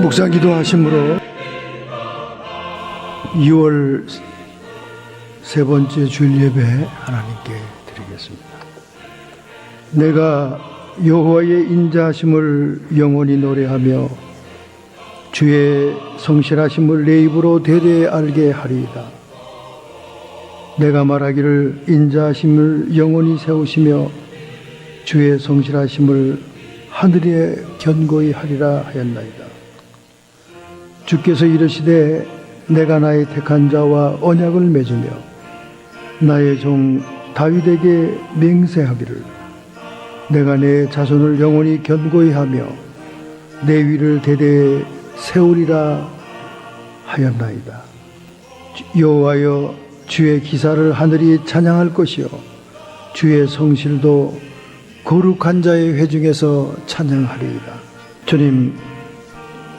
묵상 기도하심으로 2월 세 번째 주일 예배 하나님께 드리겠습니다. 내가 여호와의 인자하심을 영원히 노래하며 주의 성실하심을 내 입으로 대대에 알게 하리이다. 내가 말하기를 인자하심을 영원히 세우시며 주의 성실하심을 하늘에 견고히 하리라 하였나이다. 주께서 이르시되 내가 나의 택한 자와 언약을 맺으며 나의 종 다윗에게 맹세하기를 내가 내 자손을 영원히 견고히 하며 내 위를 대대에 세우리라 하였나이다. 여호와여, 주의 기사를 하늘이 찬양할 것이요 주의 성실도 거룩한 자의 회중에서 찬양하리이다.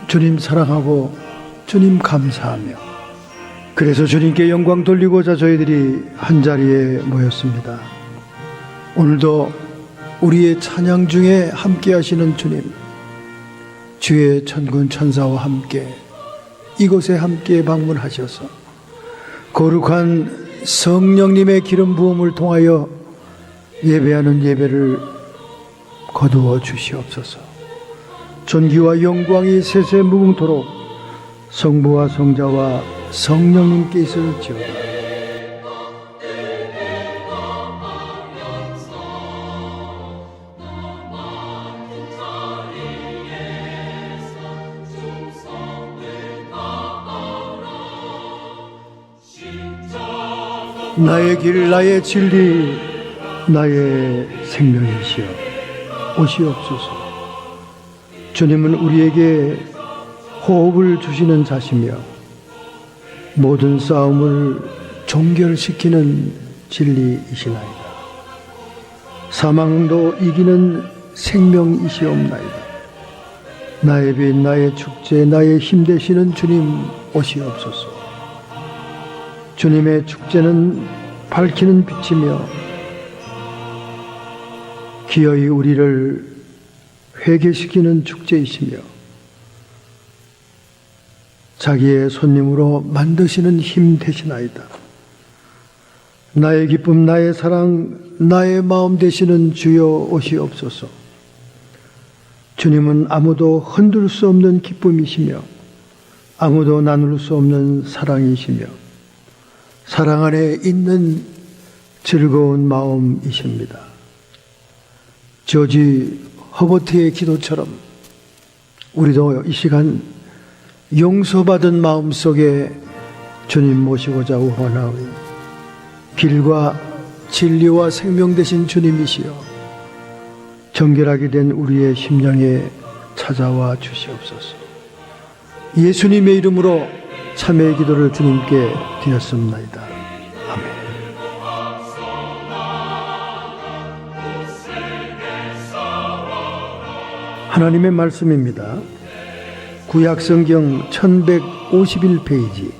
주님 사랑하고 주님 감사하며 그래서 주님께 영광 돌리고자 저희들이 한자리에 모였습니다. 오늘도 우리의 찬양 중에 함께 하시는 주님, 주의 천군 천사와 함께 이곳에 함께 방문하셔서 거룩한 성령님의 기름 부음을 통하여 예배하는 예배를 거두어 주시옵소서. 존귀와 영광이 세세 무궁토록 성부와 성자와 성령님께 있을지어다. 나의 길, 나의 진리, 나의 생명이시여 오시옵소서. 주님은 우리에게 호흡을 주시는 자시며 모든 싸움을 종결시키는 진리이시나이다. 사망도 이기는 생명이시옵나이다. 나의 빛, 나의 축제, 나의 힘 되시는 주님 오시옵소서. 주님의 축제는 밝히는 빛이며 기어이 우리를 회개시키는 축제이시며 자기의 손님으로 만드시는 힘 되시나이다. 나의 기쁨, 나의 사랑, 나의 마음 되시는 주여 오시옵소서. 주님은 아무도 흔들 수 없는 기쁨이시며 아무도 나눌 수 없는 사랑이시며 사랑 안에 있는 즐거운 마음이십니다. 조지 허버트의 기도처럼 우리도 이 시간 용서받은 마음 속에 주님 모시고자 원하오니 길과 진리와 생명 되신 주님이시여 정결하게 된 우리의 심령에 찾아와 주시옵소서. 예수님의 이름으로 참회의 기도를 주님께 드렸습니다. 아멘. 하나님의 말씀입니다. 구약성경 1151페이지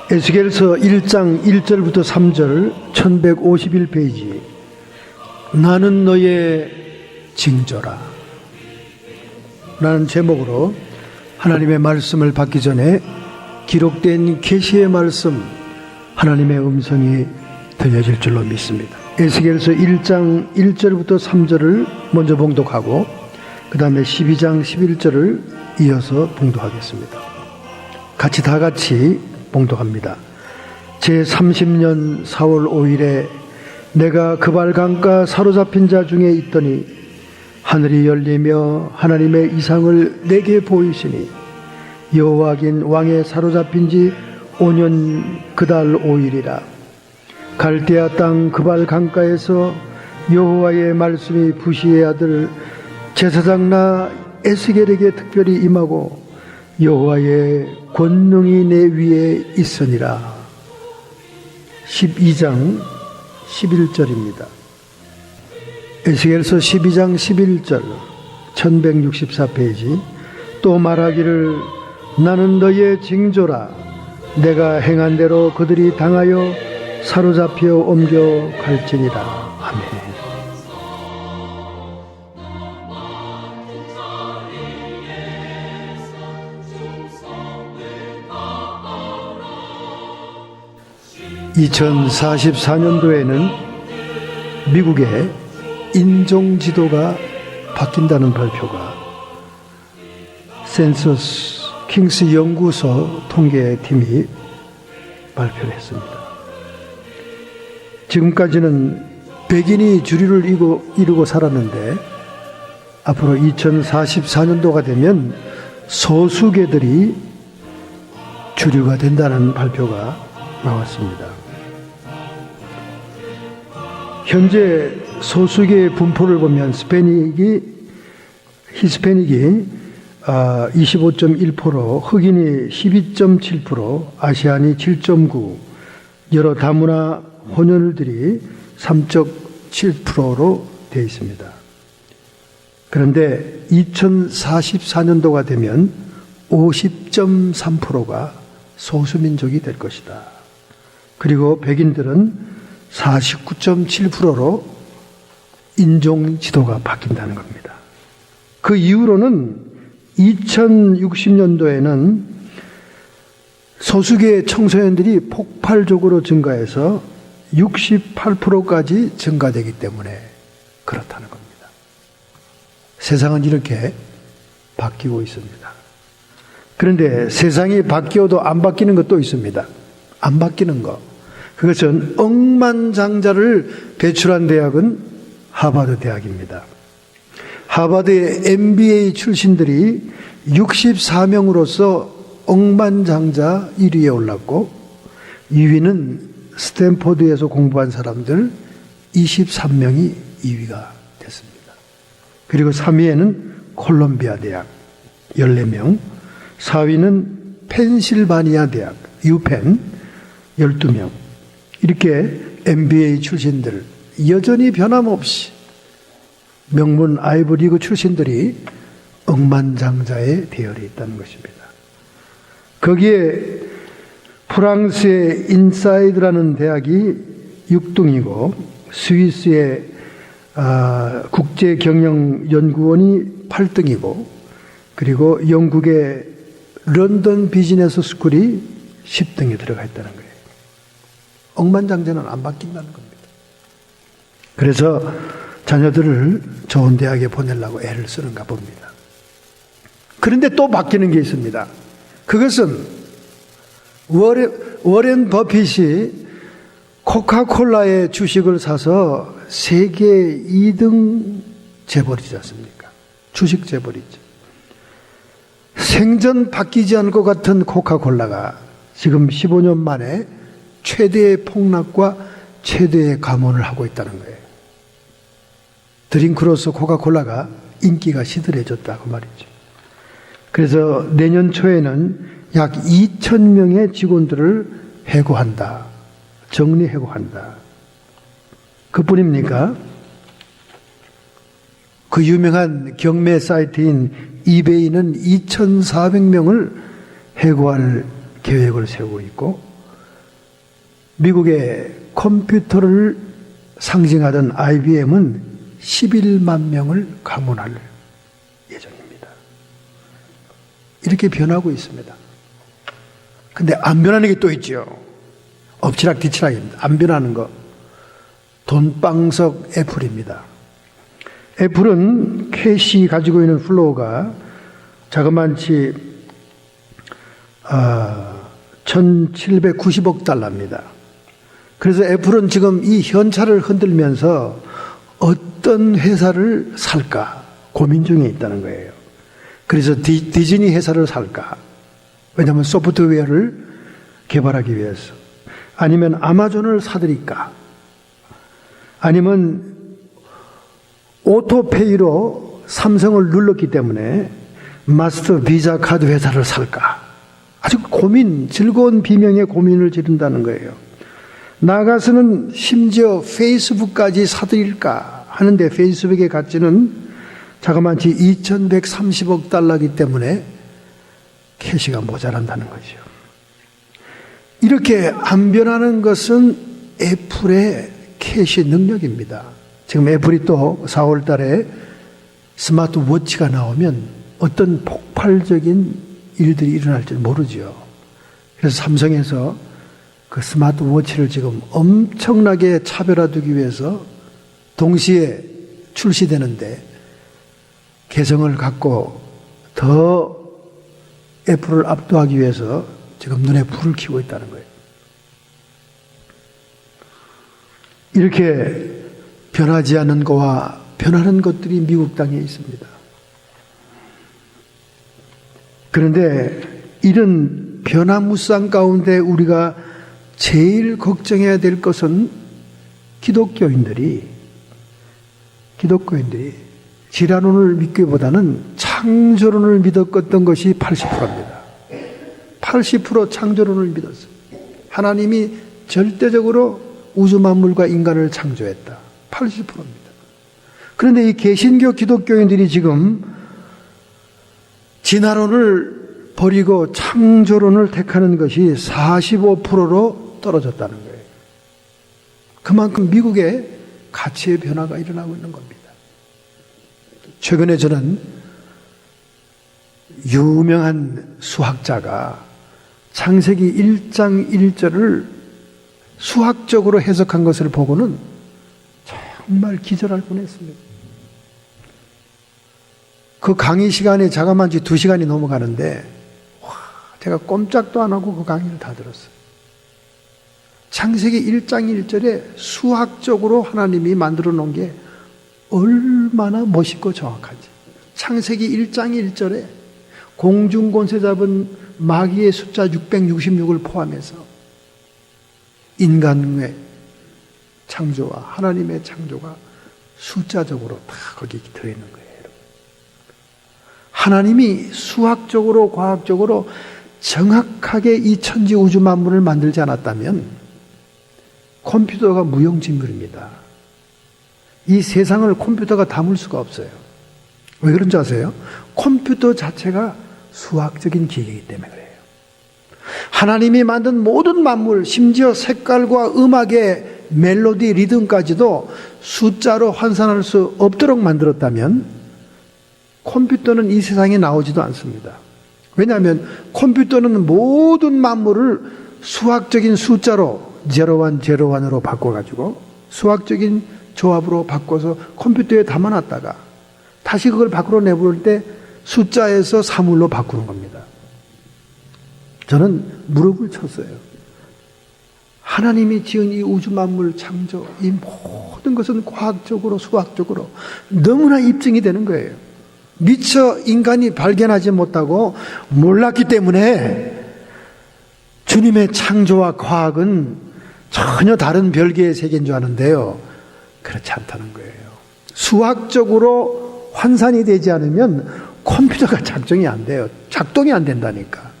에스겔서 1장 1절부터 3절 1151페이지 나는 너의 징조라 라는 제목으로 하나님의 말씀을 받기 전에 기록된 계시의 말씀 하나님의 음성이 들려질 줄로 믿습니다. 에스겔서 1장 1절부터 3절을 먼저 봉독하고 그 다음에 12장 11절을 이어서 봉독하겠습니다. 다 같이 봉독합니다. 제30년 4월 5일에 내가 그발 강가 사로잡힌 자 중에 있더니 하늘이 열리며 하나님의 이상을 내게 보이시니 여호와긴 왕에 사로잡힌 지 5년 그달 5일이라. 갈대아 땅 그발 강가에서 여호와의 말씀이 부시의 아들 제사장 에스겔에게 특별히 임하고 여호와의 권능이 내 위에 있으니라. 12장 11절입니다. 에스겔서 12장 11절 1164페이지 또 말하기를 나는 너의 징조라. 내가 행한 대로 그들이 당하여 사로잡혀 옮겨갈지니라. 아멘. 2044년도에는 미국의 인종 지도가 바뀐다는 발표가 센서스 킹스 연구소 통계팀이 발표를 했습니다. 지금까지는 백인이 주류를 이루고 살았는데 앞으로 2044년도가 되면 소수계들이 주류가 된다는 발표가 나왔습니다. 현재 소수계의 분포를 보면 히스패닉이 25.1%, 흑인이 12.7%, 아시안이 7.9%, 여러 다문화 혼혈들이 3.7%로 되어 있습니다. 그런데 2044년도가 되면 50.3%가 소수민족이 될 것이다. 그리고 백인들은 49.7%로 인종 지도가 바뀐다는 겁니다. 그 이후로는 2060년도에는 소수계 청소년들이 폭발적으로 증가해서 68%까지 증가되기 때문에 그렇다는 겁니다. 세상은 이렇게 바뀌고 있습니다. 그런데 세상이 바뀌어도 안 바뀌는 것도 있습니다. 안 바뀌는 것. 그것은 억만장자를 배출한 대학은 하버드 대학입니다. 하버드의 MBA 출신들이 64명으로서 억만장자 1위에 올랐고 2위는 스탠포드에서 공부한 사람들 23명이 2위가 됐습니다. 그리고 3위에는 콜롬비아 대학 14명, 4위는 펜실바니아 대학 유펜 12명. 이렇게 MBA 출신들 여전히 변함없이 명문 아이브리그 출신들이 억만장자의 대열에 있다는 것입니다. 거기에 프랑스의 인사이드라는 대학이 6등이고 스위스의 국제경영연구원이 8등이고 그리고 영국의 런던 비즈니스 스쿨이 10등에 들어가 있다는 거예요. 억만장자는 안 바뀐다는 겁니다. 그래서 자녀들을 좋은 대학에 보내려고 애를 쓰는가 봅니다. 그런데 또 바뀌는 게 있습니다. 그것은 워렌 버핏이 코카콜라의 주식을 사서 세계 2등 재벌이지 않습니까? 주식 재벌이죠. 생전 바뀌지 않을 것 같은 코카콜라가 지금 15년 만에 최대의 폭락과 최대의 감원을 하고 있다는 거예요. 드링크로서 코카콜라가 인기가 시들해졌다 그 말이죠. 그래서 내년 초에는 약 2,000명의 직원들을 해고한다. 정리해고한다. 그뿐입니까? 그 유명한 경매 사이트인 이베이는 2,400명을 해고할 계획을 세우고 있고 미국의 컴퓨터를 상징하던 IBM은 11만 명을 감원할 예정입니다. 이렇게 변하고 있습니다. 근데 안 변하는 게 또 있죠. 엎치락뒤치락입니다. 안 변하는 거. 돈방석 애플입니다. 애플은 캐시 가지고 있는 플로우가 자그만치 1790억 달러입니다. 그래서 애플은 지금 이 현찰을 흔들면서 어떤 회사를 살까 고민 중에 있다는 거예요. 그래서 디즈니 회사를 살까? 왜냐하면 소프트웨어를 개발하기 위해서. 아니면 아마존을 사들일까? 아니면 오토페이로 삼성을 눌렀기 때문에 마스터 비자 카드 회사를 살까? 아주 즐거운 비명의 고민을 지른다는 거예요. 나아가서는 심지어 페이스북까지 사들일까 하는데 페이스북의 가치는 자그마치 2130억 달러이기 때문에 캐시가 모자란다는 거죠. 이렇게 안 변하는 것은 애플의 캐시 능력입니다. 지금 애플이 또 4월 달에 스마트워치가 나오면 어떤 폭발적인 일들이 일어날지 모르죠. 그래서 삼성에서 그 스마트워치를 지금 엄청나게 차별화두기 위해서 동시에 출시되는데 개성을 갖고 더 애플을 압도하기 위해서 지금 눈에 불을 켜고 있다는 거예요. 이렇게 변하지 않는 것과 변하는 것들이 미국 땅에 있습니다. 그런데 이런 변화무쌍 가운데 우리가 제일 걱정해야 될 것은 기독교인들이 지라론을 믿기보다는 창조론을 믿었던 것이 80%입니다. 80% 창조론을 믿었어요. 하나님이 절대적으로 우주 만물과 인간을 창조했다. 80%입니다. 그런데 이 개신교 기독교인들이 지금 진화론을 버리고 창조론을 택하는 것이 45%로 떨어졌다는 거예요. 그만큼 미국에 가치의 변화가 일어나고 있는 겁니다. 최근에 저는 유명한 수학자가 창세기 1장 1절을 수학적으로 해석한 것을 보고는 정말 기절할 뻔했습니다. 그 강의 시간이 자그마한 2시간이 넘어가는데 제가 꼼짝도 안 하고 그 강의를 다 들었어요. 창세기 1장 1절에 수학적으로 하나님이 만들어 놓은 게 얼마나 멋있고 정확한지. 창세기 1장 1절에 공중권세 잡은 마귀의 숫자 666을 포함해서 인간의 창조와 하나님의 창조가 숫자적으로 다 거기 들어있는 거예요. 하나님이 수학적으로 과학적으로 정확하게 이 천지 우주 만물을 만들지 않았다면 컴퓨터가 무용지물입니다. 이 세상을 컴퓨터가 담을 수가 없어요. 왜 그런지 아세요? 컴퓨터 자체가 수학적인 기계이기 때문에 그래요. 하나님이 만든 모든 만물, 심지어 색깔과 음악의 멜로디, 리듬까지도 숫자로 환산할 수 없도록 만들었다면 컴퓨터는 이 세상에 나오지도 않습니다. 왜냐하면 컴퓨터는 모든 만물을 수학적인 숫자로 제로원으로 바꿔가지고 수학적인 조합으로 바꿔서 컴퓨터에 담아놨다가 다시 그걸 밖으로 내볼 때 숫자에서 사물로 바꾸는 겁니다. 저는 무릎을 쳤어요. 하나님이 지은 이 우주 만물 창조, 이 모든 것은 과학적으로 수학적으로 너무나 입증이 되는 거예요. 미처 인간이 발견하지 못하고 몰랐기 때문에 주님의 창조와 과학은 전혀 다른 별개의 세계인 줄 아는데요. 그렇지 않다는 거예요. 수학적으로 환산이 되지 않으면 컴퓨터가 작동이 안 돼요. 작동이 안 된다니까.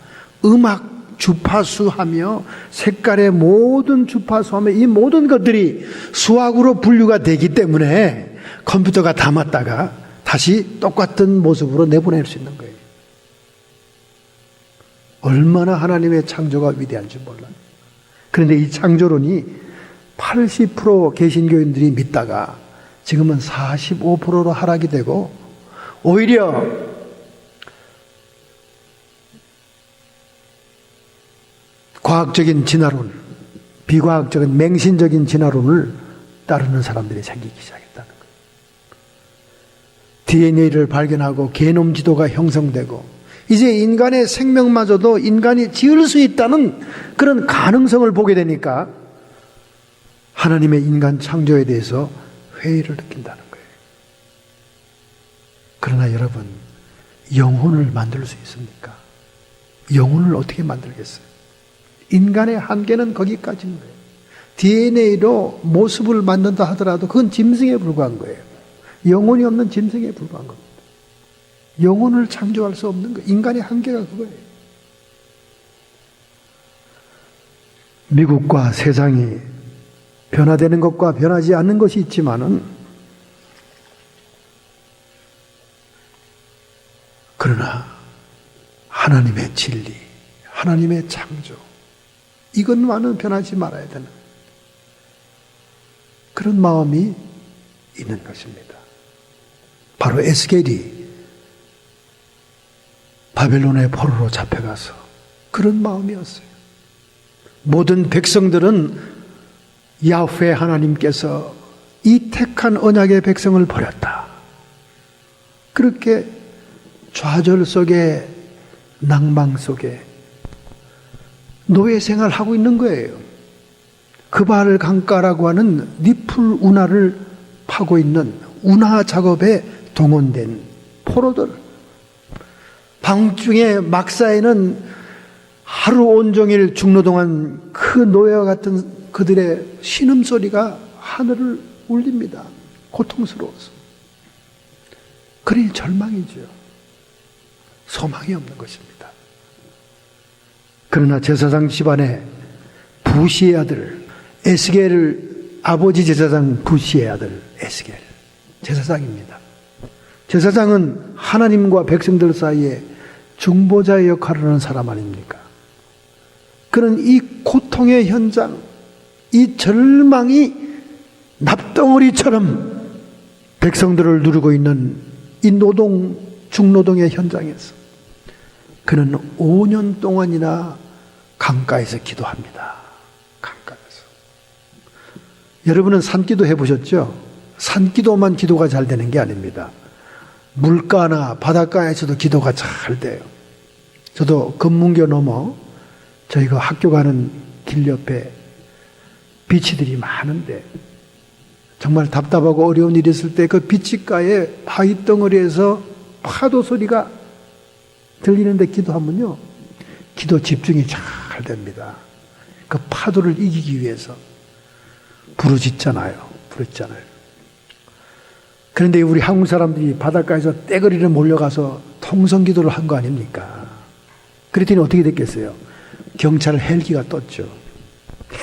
음악, 주파수하며 색깔의 모든 주파수하며 이 모든 것들이 수학으로 분류가 되기 때문에 컴퓨터가 담았다가 다시 똑같은 모습으로 내보낼 수 있는 거예요. 얼마나 하나님의 창조가 위대한지 몰라요. 그런데 이 창조론이 80% 개신교인들이 믿다가 지금은 45%로 하락이 되고 오히려 과학적인 진화론, 비과학적인 맹신적인 진화론을 따르는 사람들이 생기기 시작했다는 거예요. DNA를 발견하고 게놈 지도가 형성되고 이제 인간의 생명마저도 인간이 지을 수 있다는 그런 가능성을 보게 되니까 하나님의 인간 창조에 대해서 회의를 느낀다는 거예요. 그러나 여러분, 영혼을 만들 수 있습니까? 영혼을 어떻게 만들겠어요? 인간의 한계는 거기까지인 거예요. DNA로 모습을 만든다 하더라도 그건 짐승에 불과한 거예요. 영혼이 없는 짐승에 불과한 겁니다. 영혼을 창조할 수 없는 거예요. 인간의 한계가 그거예요. 미국과 세상이 변화되는 것과 변하지 않는 것이 있지만은 그러나 하나님의 진리, 하나님의 창조 이것만은 변하지 말아야 되는 그런 마음이 있는 것입니다. 바로 에스겔이 바벨론의 포로로 잡혀가서 그런 마음이었어요. 모든 백성들은 야훼 하나님께서 이 택한 언약의 백성을 버렸다. 그렇게 좌절 속에, 낭망 속에 노예 생활하고 있는 거예요. 그발 강가라고 하는 니풀 운하를 파고 있는 운하 작업에 동원된 포로들, 방중에 막사에는 하루 온종일 중노동한 그 노예와 같은 그들의 신음소리가 하늘을 울립니다. 고통스러워서. 그러니 절망이죠. 소망이 없는 것입니다. 그러나 제사장 집안의 부시의 아들 에스겔을, 아버지 제사장 부시의 아들 에스겔, 제사장입니다. 제사장은 하나님과 백성들 사이에 중보자의 역할을 하는 사람 아닙니까? 그는 이 고통의 현장, 이 절망이 납덩어리처럼 백성들을 누르고 있는 이 중노동의 현장에서 그는 5년 동안이나 강가에서 기도합니다. 강가에서. 여러분은 산기도 해보셨죠? 산기도만 기도가 잘 되는 게 아닙니다. 물가나 바닷가에서도 기도가 잘 돼요. 저도 금문교 넘어 저희가 학교 가는 길 옆에 비치들이 많은데 정말 답답하고 어려운 일이 있을 때 그 비치가에 바위 덩어리에서 파도 소리가 들리는데 기도하면요, 기도 집중이 잘 됩니다. 그 파도를 이기기 위해서 부르짖잖아요. 그런데 우리 한국 사람들이 바닷가에서 떼거리를 몰려가서 통성기도를 한 거 아닙니까? 그랬더니 어떻게 됐겠어요? 경찰 헬기가 떴죠.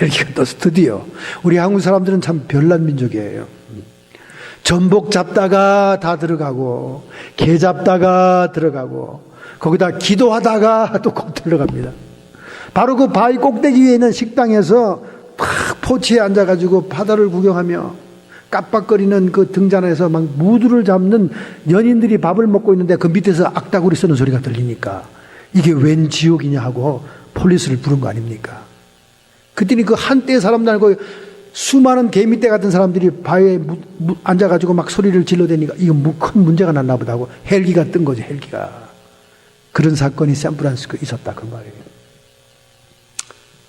헬기가 떠서 드디어 우리 한국 사람들은 참 별난 민족이에요. 전복 잡다가 다 들어가고, 게 잡다가 들어가고, 거기다 기도하다가 또 꼭 들어갑니다. 바로 그 바위 꼭대기 위에 있는 식당에서 팍 포치에 앉아가지고 바다를 구경하며 깜빡거리는 그 등잔에서 막 무드를 잡는 연인들이 밥을 먹고 있는데 그 밑에서 악다구리 쓰는 소리가 들리니까 이게 웬 지옥이냐 하고 폴리스를 부른 거 아닙니까? 그때는 그 한때 사람들 말고 수많은 개미떼 같은 사람들이 바위에 앉아가지고 막 소리를 질러대니까 이거 큰 문제가 났나 보다 하고 헬기가 뜬 거죠. 헬기가. 그런 사건이 샌프란시스코에 있었다 그 말이에요.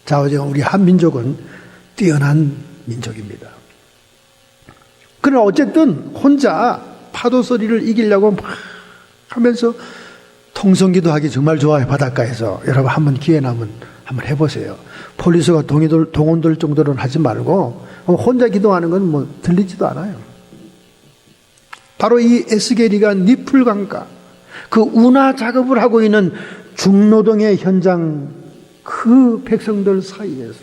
자, 어제 우리 한민족은 뛰어난 민족입니다. 그러나 어쨌든 혼자 파도 소리를 이기려고 막 하면서 통성기도 하기 정말 좋아요. 바닷가에서. 여러분 한번 기회 나면 한번 해보세요. 폴리스가 동원될 정도로는 하지 말고 혼자 기도하는 건 뭐 들리지도 않아요. 바로 이 에스겔이가 니풀 강가, 그 운하 작업을 하고 있는 중노동의 현장, 그 백성들 사이에서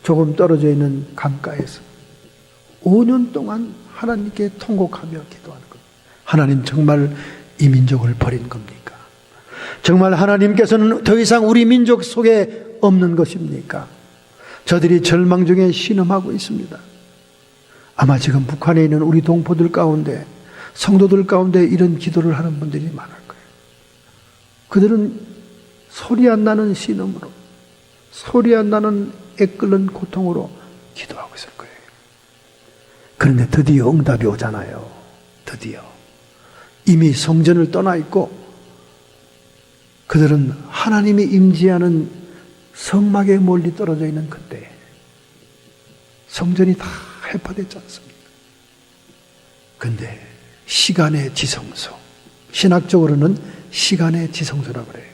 조금 떨어져 있는 강가에서 5년 동안 하나님께 통곡하며 기도하는 겁니다. 하나님 정말 이 민족을 버린 겁니까? 정말 하나님께서는 더 이상 우리 민족 속에 없는 것입니까? 저들이 절망 중에 신음하고 있습니다. 아마 지금 북한에 있는 우리 동포들 가운데, 성도들 가운데 이런 기도를 하는 분들이 많을 거예요. 그들은 소리 안 나는 신음으로, 소리 안 나는 애끓는 고통으로 기도하고 있을 거예요. 그런데 드디어 응답이 오잖아요. 드디어. 이미 성전을 떠나 있고 그들은 하나님이 임재하는 성막에 멀리 떨어져 있는 그때 성전이 다 해파되지 않습니까? 그런데 시간의 지성소, 신학적으로는 시간의 지성소라고 그래요.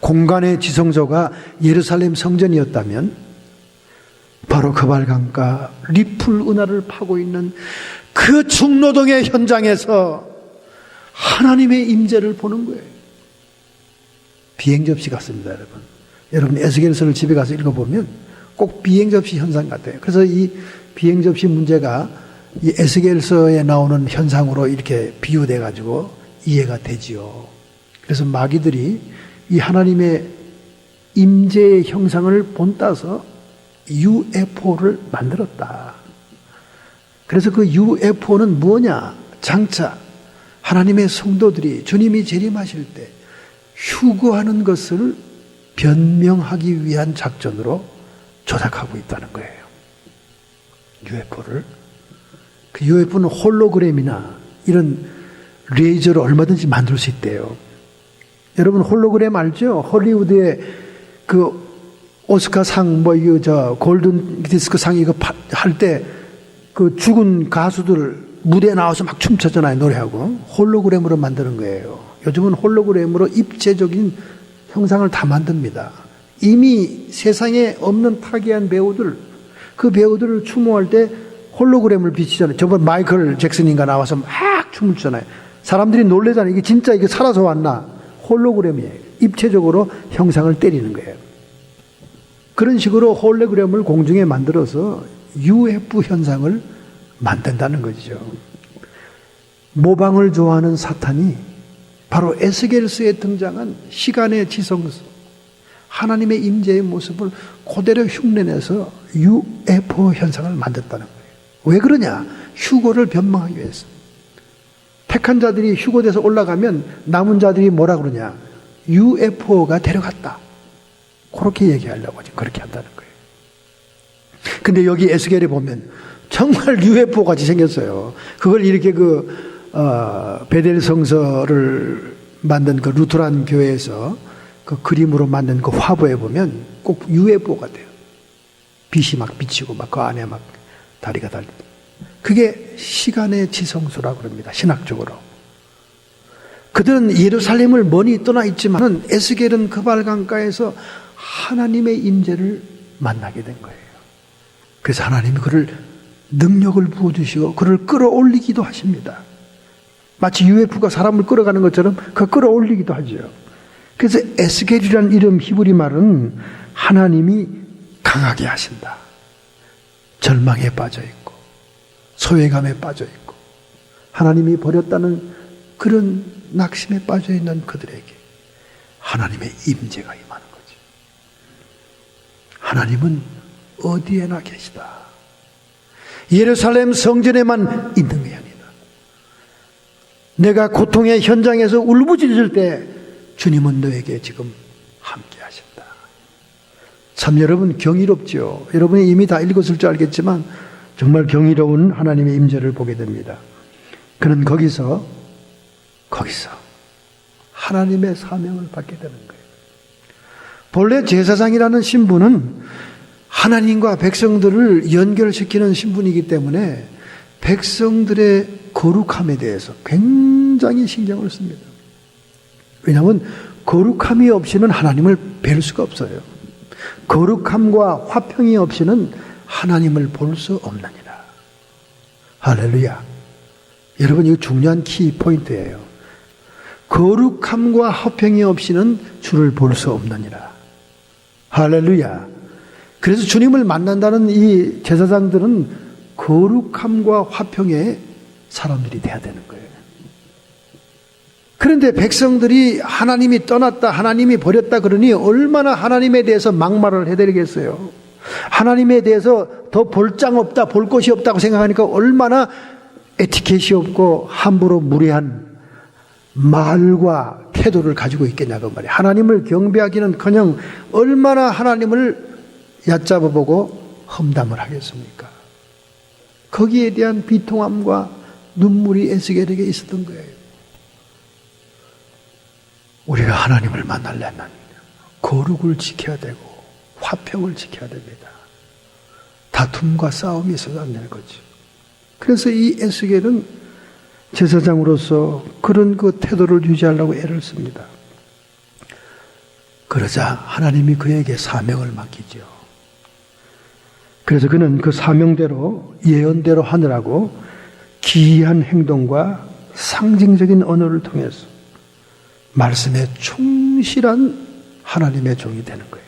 공간의 지성소가 예루살렘 성전이었다면 바로 그발강가 리풀 은하를 파고 있는 그 중노동의 현장에서 하나님의 임재를 보는 거예요. 비행접시 같습니다, 여러분. 여러분 에스겔서를 집에 가서 읽어보면 꼭 비행접시 현상 같아요. 그래서 이 비행접시 문제가 이 에스겔서에 나오는 현상으로 이렇게 비유돼 가지고 이해가 되지요. 그래서 마귀들이 이 하나님의 임재의 형상을 본따서 UFO를 만들었다. 그래서 그 UFO는 뭐냐? 장차 하나님의 성도들이 주님이 재림하실 때 휴거하는 것을 변명하기 위한 작전으로 조작하고 있다는 거예요. UFO를. 그 UFO는 홀로그램이나 이런 레이저를 얼마든지 만들 수 있대요. 여러분 홀로그램 알죠? 헐리우드의 그 오스카상 골든 디스크상 이거 할 때 그 죽은 가수들 무대에 나와서 막 춤췄잖아요. 노래하고. 홀로그램으로 만드는 거예요. 요즘은 홀로그램으로 입체적인 형상을 다 만듭니다. 이미 세상에 없는 타기한 배우들, 그 배우들을 추모할 때 홀로그램을 비치잖아요. 저번 마이클 잭슨인가 나와서 막 춤을 추잖아요. 사람들이 놀래잖아요. 이게 진짜 이게 살아서 왔나? 홀로그램이에요. 입체적으로 형상을 때리는 거예요. 그런 식으로 홀로그램을 공중에 만들어서 UFO 현상을 만든다는 거죠. 모방을 좋아하는 사탄이 바로 에스겔서에 등장한 시간의 지성소, 하나님의 임재의 모습을 그대로 흉내내서 UFO 현상을 만들었다는 거예요. 왜 그러냐? 휴거를 변망하기 위해서. 택한 자들이 휴거돼서 올라가면 남은 자들이 뭐라 그러냐? UFO가 데려갔다. 그렇게 얘기하려고 지금 그렇게 한다는 거예요. 근데 여기 에스겔에 보면 정말 UFO 같이 생겼어요. 그걸 이렇게 베델 성서를 만든 그 루트란 교회에서 그 그림으로 만든 그 화보에 보면 꼭 UFO 같아요. 빛이 막 비치고 막 그 안에 막 다리가 달려. 그게 시간의 지성소라고 그럽니다. 신학적으로. 그들은 예루살렘을 멀리 떠나 있지만 에스겔은 그 발강가에서 하나님의 임재를 만나게 된 거예요. 그래서 하나님이 그를 능력을 부어주시고 그를 끌어올리기도 하십니다. 마치 UFO가 사람을 끌어가는 것처럼 그 끌어올리기도 하죠. 그래서 에스겔이라는 이름 히브리 말은 하나님이 강하게 하신다. 절망에 빠져 있고 소외감에 빠져 있고 하나님이 버렸다는 그런 낙심에 빠져 있는 그들에게 하나님의 임재가 임하는 거지. 하나님은 어디에나 계시다. 예루살렘 성전에만 있는 게 아니다. 내가 고통의 현장에서 울부짖을 때 주님은 너에게 지금 함께 하신다. 참 여러분 경이롭죠. 여러분이 이미 다 읽었을 줄 알겠지만 정말 경이로운 하나님의 임재를 보게 됩니다. 그는 거기서 하나님의 사명을 받게 되는 거예요. 본래 제사장이라는 신분은 하나님과 백성들을 연결시키는 신분이기 때문에 백성들의 거룩함에 대해서 굉장히 신경을 씁니다. 왜냐하면 거룩함이 없이는 하나님을 뵐 수가 없어요. 거룩함과 화평이 없이는 하나님을 볼 수 없느니라. 할렐루야. 여러분 이거 중요한 키 포인트예요. 거룩함과 화평이 없이는 주를 볼 수 없느니라. 할렐루야. 그래서 주님을 만난다는 이 제사장들은 거룩함과 화평의 사람들이 돼야 되는 거예요. 그런데 백성들이 하나님이 떠났다, 하나님이 버렸다 그러니 얼마나 하나님에 대해서 막말을 해드리겠어요. 하나님에 대해서 더 볼 장 없다, 볼 것이 없다고 생각하니까 얼마나 에티켓이 없고 함부로 무례한 말과 태도를 가지고 있겠냐고 말이에요. 하나님을 경배하기는커녕 얼마나 하나님을 얕잡아보고 험담을 하겠습니까? 거기에 대한 비통함과 눈물이 에스겔에게 있었던 거예요. 우리가 하나님을 만나려면 거룩을 지켜야 되고 화평을 지켜야 됩니다. 다툼과 싸움이 있어서 안 되는 거죠. 그래서 이 에스겔은 제사장으로서 그런 그 태도를 유지하려고 애를 씁니다. 그러자 하나님이 그에게 사명을 맡기죠. 그래서 그는 그 사명대로 예언대로 하느라고 기이한 행동과 상징적인 언어를 통해서 말씀에 충실한 하나님의 종이 되는 거예요.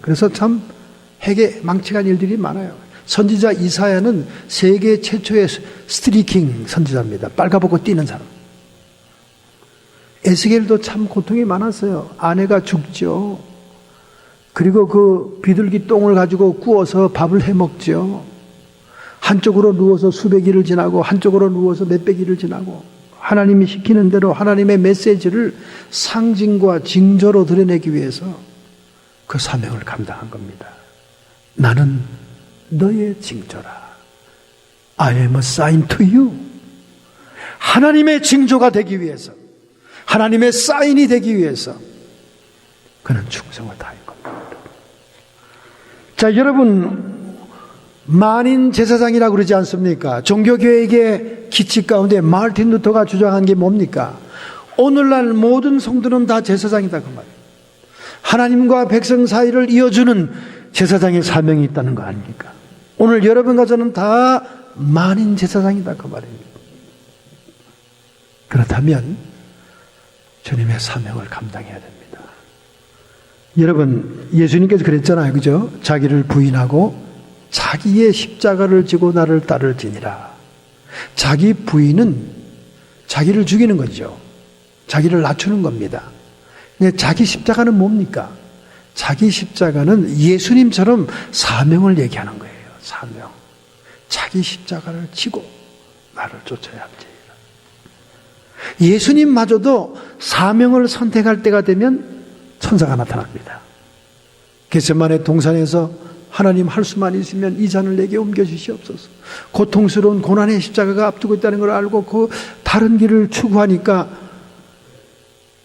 그래서 참 핵에 망치간 일들이 많아요. 선지자 이사야는 세계 최초의 스트리킹 선지자입니다. 빨가벗고 뛰는 사람. 에스겔도 참 고통이 많았어요. 아내가 죽죠. 그리고 그 비둘기 똥을 가지고 구워서 밥을 해 먹죠. 한쪽으로 누워서 수백 일을 지나고 한쪽으로 누워서 몇백 일을 지나고 하나님이 시키는 대로 하나님의 메시지를 상징과 징조로 드러내기 위해서 그 사명을 감당한 겁니다. 나는 너의 징조라. I am a sign to you. 하나님의 징조가 되기 위해서, 하나님의 사인이 되기 위해서 그는 충성을 다할 겁니다. 자, 여러분, 만인 제사장이라고 그러지 않습니까? 종교개혁의 기치 가운데 마르틴 루터가 주장한 게 뭡니까? 오늘날 모든 성도는 다 제사장이다, 그 말이에요. 하나님과 백성 사이를 이어주는 제사장의 사명이 있다는 거 아닙니까? 오늘 여러분과 저는 다 만인 제사장이다, 그 말입니다. 그렇다면 주님의 사명을 감당해야 됩니다. 여러분, 예수님께서 그랬잖아요, 그죠? 자기를 부인하고 자기의 십자가를 지고 나를 따를지니라. 자기 부인은 자기를 죽이는 거죠. 자기를 낮추는 겁니다. 근데 자기 십자가는 뭡니까? 자기 십자가는 예수님처럼 사명을 얘기하는 거예요. 사명. 자기 십자가를 지고 나를 쫓아야 할지. 예수님마저도 사명을 선택할 때가 되면 천사가 나타납니다. 겟세마네 동산에서 하나님 할 수만 있으면 이 잔을 내게 옮겨주시옵소서. 고통스러운 고난의 십자가가 앞두고 있다는 걸 알고 그 다른 길을 추구하니까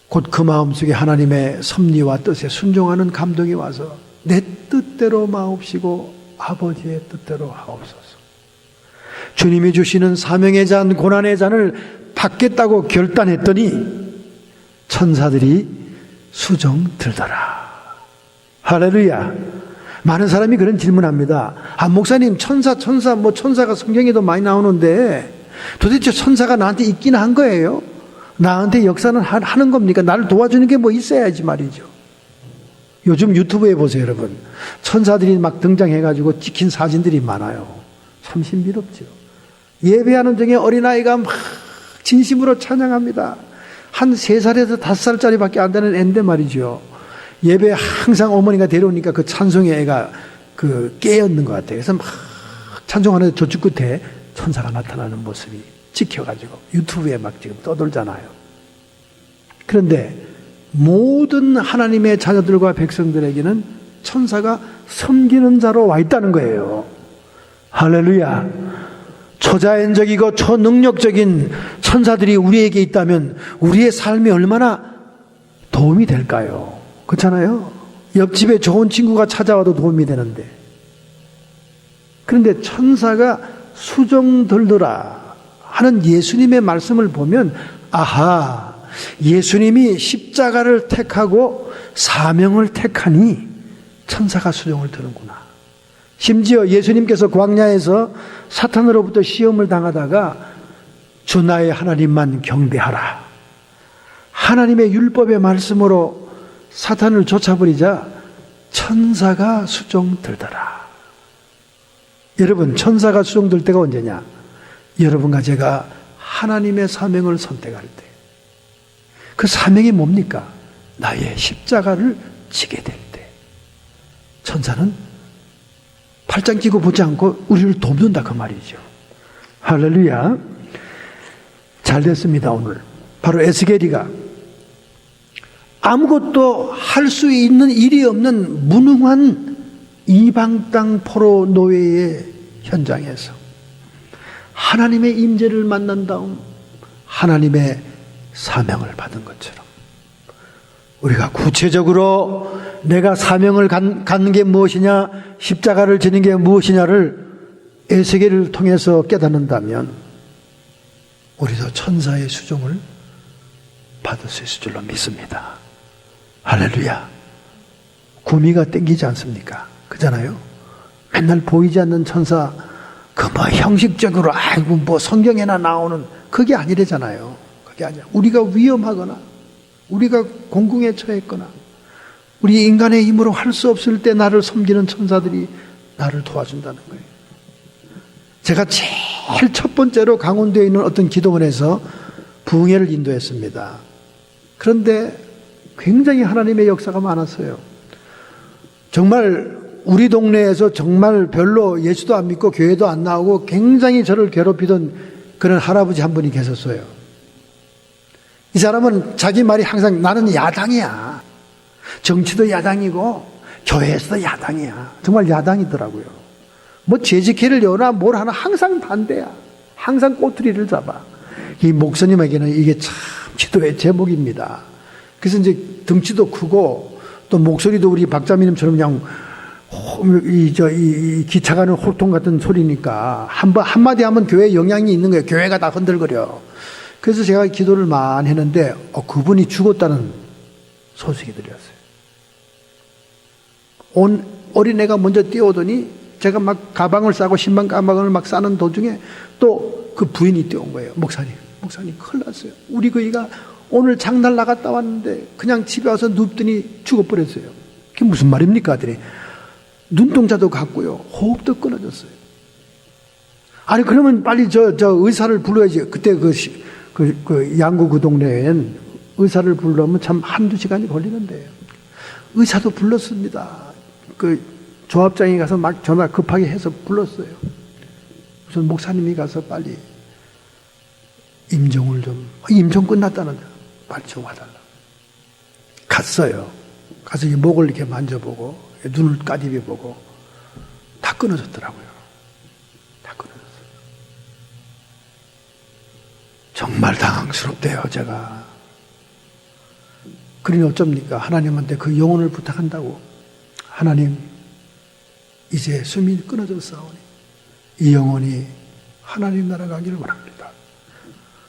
곧 그 마음속에 하나님의 섭리와 뜻에 순종하는 감동이 와서 내 뜻대로 마옵시고 아버지의 뜻대로 하옵소서. 주님이 주시는 사명의 잔, 고난의 잔을 받겠다고 결단했더니 천사들이 수정 들더라. 할렐루야. 많은 사람이 그런 질문합니다. 아, 목사님, 천사가 성경에도 많이 나오는데 도대체 천사가 나한테 있긴 한 거예요? 나한테 역사는 하는 겁니까? 나를 도와주는 게 뭐 있어야지 말이죠. 요즘 유튜브에 보세요, 여러분. 천사들이 막 등장해가지고 찍힌 사진들이 많아요. 참 신비롭죠. 예배하는 중에 어린아이가 막 진심으로 찬양합니다. 한 3살에서 5살짜리밖에 안 되는 애인데 말이죠. 예배에 항상 어머니가 데려오니까 그 찬송의 애가 깨었는 것 같아요. 그래서 막 찬송하는데 저쪽 끝에 천사가 나타나는 모습이 찍혀가지고 유튜브에 막 지금 떠돌잖아요. 그런데 모든 하나님의 자녀들과 백성들에게는 천사가 섬기는 자로 와 있다는 거예요. 할렐루야. 초자연적이고 초능력적인 천사들이 우리에게 있다면 우리의 삶이 얼마나 도움이 될까요? 그렇잖아요. 옆집에 좋은 친구가 찾아와도 도움이 되는데. 그런데 천사가 수정 들더라 하는 예수님의 말씀을 보면, 아하, 예수님이 십자가를 택하고 사명을 택하니 천사가 수정을 드는구나. 심지어 예수님께서 광야에서 사탄으로부터 시험을 당하다가 주 나의 하나님만 경배하라, 하나님의 율법의 말씀으로 사탄을 쫓아버리자 천사가 수정 들더라. 여러분, 천사가 수정 들 때가 언제냐? 여러분과 제가 하나님의 사명을 선택할 때. 그 사명이 뭡니까? 나의 십자가를 지게 될 때. 천사는 팔짱 끼고 보지 않고 우리를 돕는다, 그 말이죠. 할렐루야. 잘 됐습니다. 오늘 바로 에스겔이가 아무것도 할 수 있는 일이 없는 무능한 이방 땅 포로 노예의 현장에서 하나님의 임재를 만난 다음 하나님의 사명을 받은 것처럼 우리가 구체적으로 내가 사명을 갖는 게 무엇이냐, 십자가를 지는 게 무엇이냐를 에스겔을 통해서 깨닫는다면 우리도 천사의 수종을 받을 수 있을 줄로 믿습니다. 할렐루야. 구미가 땡기지 않습니까? 그잖아요. 맨날 보이지 않는 천사, 형식적으로 성경에나 나오는 그게 아니래잖아요. 그게 아니야. 우리가 위험하거나 우리가 공궁에 처했거나 우리 인간의 힘으로 할 수 없을 때 나를 섬기는 천사들이 나를 도와준다는 거예요. 제가 제일 첫 번째로 강원도에 있는 어떤 기도원에서 부흥회를 인도했습니다. 그런데 굉장히 하나님의 역사가 많았어요. 정말 우리 동네에서 정말 별로 예수도 안 믿고 교회도 안 나오고 굉장히 저를 괴롭히던 그런 할아버지 한 분이 계셨어요. 이 사람은 자기 말이 항상 나는 야당이야. 정치도 야당이고 교회에서도 야당이야. 정말 야당이더라고요. 뭐 재직회를 여나 뭘 하나 항상 반대야. 항상 꼬투리를 잡아. 이 목사님에게는 이게 참 기도의 제목입니다. 그래서 이제 덩치도 크고 또 목소리도 우리 박자민님처럼 그냥 이 기차 가는 호통 같은 소리니까 한마디 하면 교회에 영향이 있는 거예요. 교회가 다 흔들거려. 그래서 제가 기도를 많이 했는데 그분이 죽었다는 소식이 들렸어요. 어린애가 먼저 뛰어오더니 제가 막 가방을 싸고 신발 가방을 막 싸는 도중에 또 그 부인이 뛰어온 거예요. 목사님 큰일 났어요. 우리 그 애가 오늘 장날 나갔다 왔는데 그냥 집에 와서 눕더니 죽어버렸어요. 그게 무슨 말입니까? 하더니 눈동자도 갔고요. 호흡도 끊어졌어요. 아니 그러면 빨리 저 의사를 불러야지. 그때 그 양구 그 동네엔 의사를 부르려면 참 한두 시간이 걸리는데요. 의사도 불렀습니다. 그 조합장이 가서 막 전화 급하게 해서 불렀어요. 무슨 목사님이 가서 빨리 임종 끝났다는데 빨리 좀 와달라. 갔어요. 가서 이 목을 이렇게 만져보고 눈을 까디벼보고 다 끊어졌더라고요. 다 끊어졌어요. 정말 당황스럽대요, 제가. 그러니 어쩝니까? 하나님한테 그 영혼을 부탁한다고. 하나님, 이제 숨이 끊어졌사오니 이 영혼이 하나님 나라 가기를 원합니다.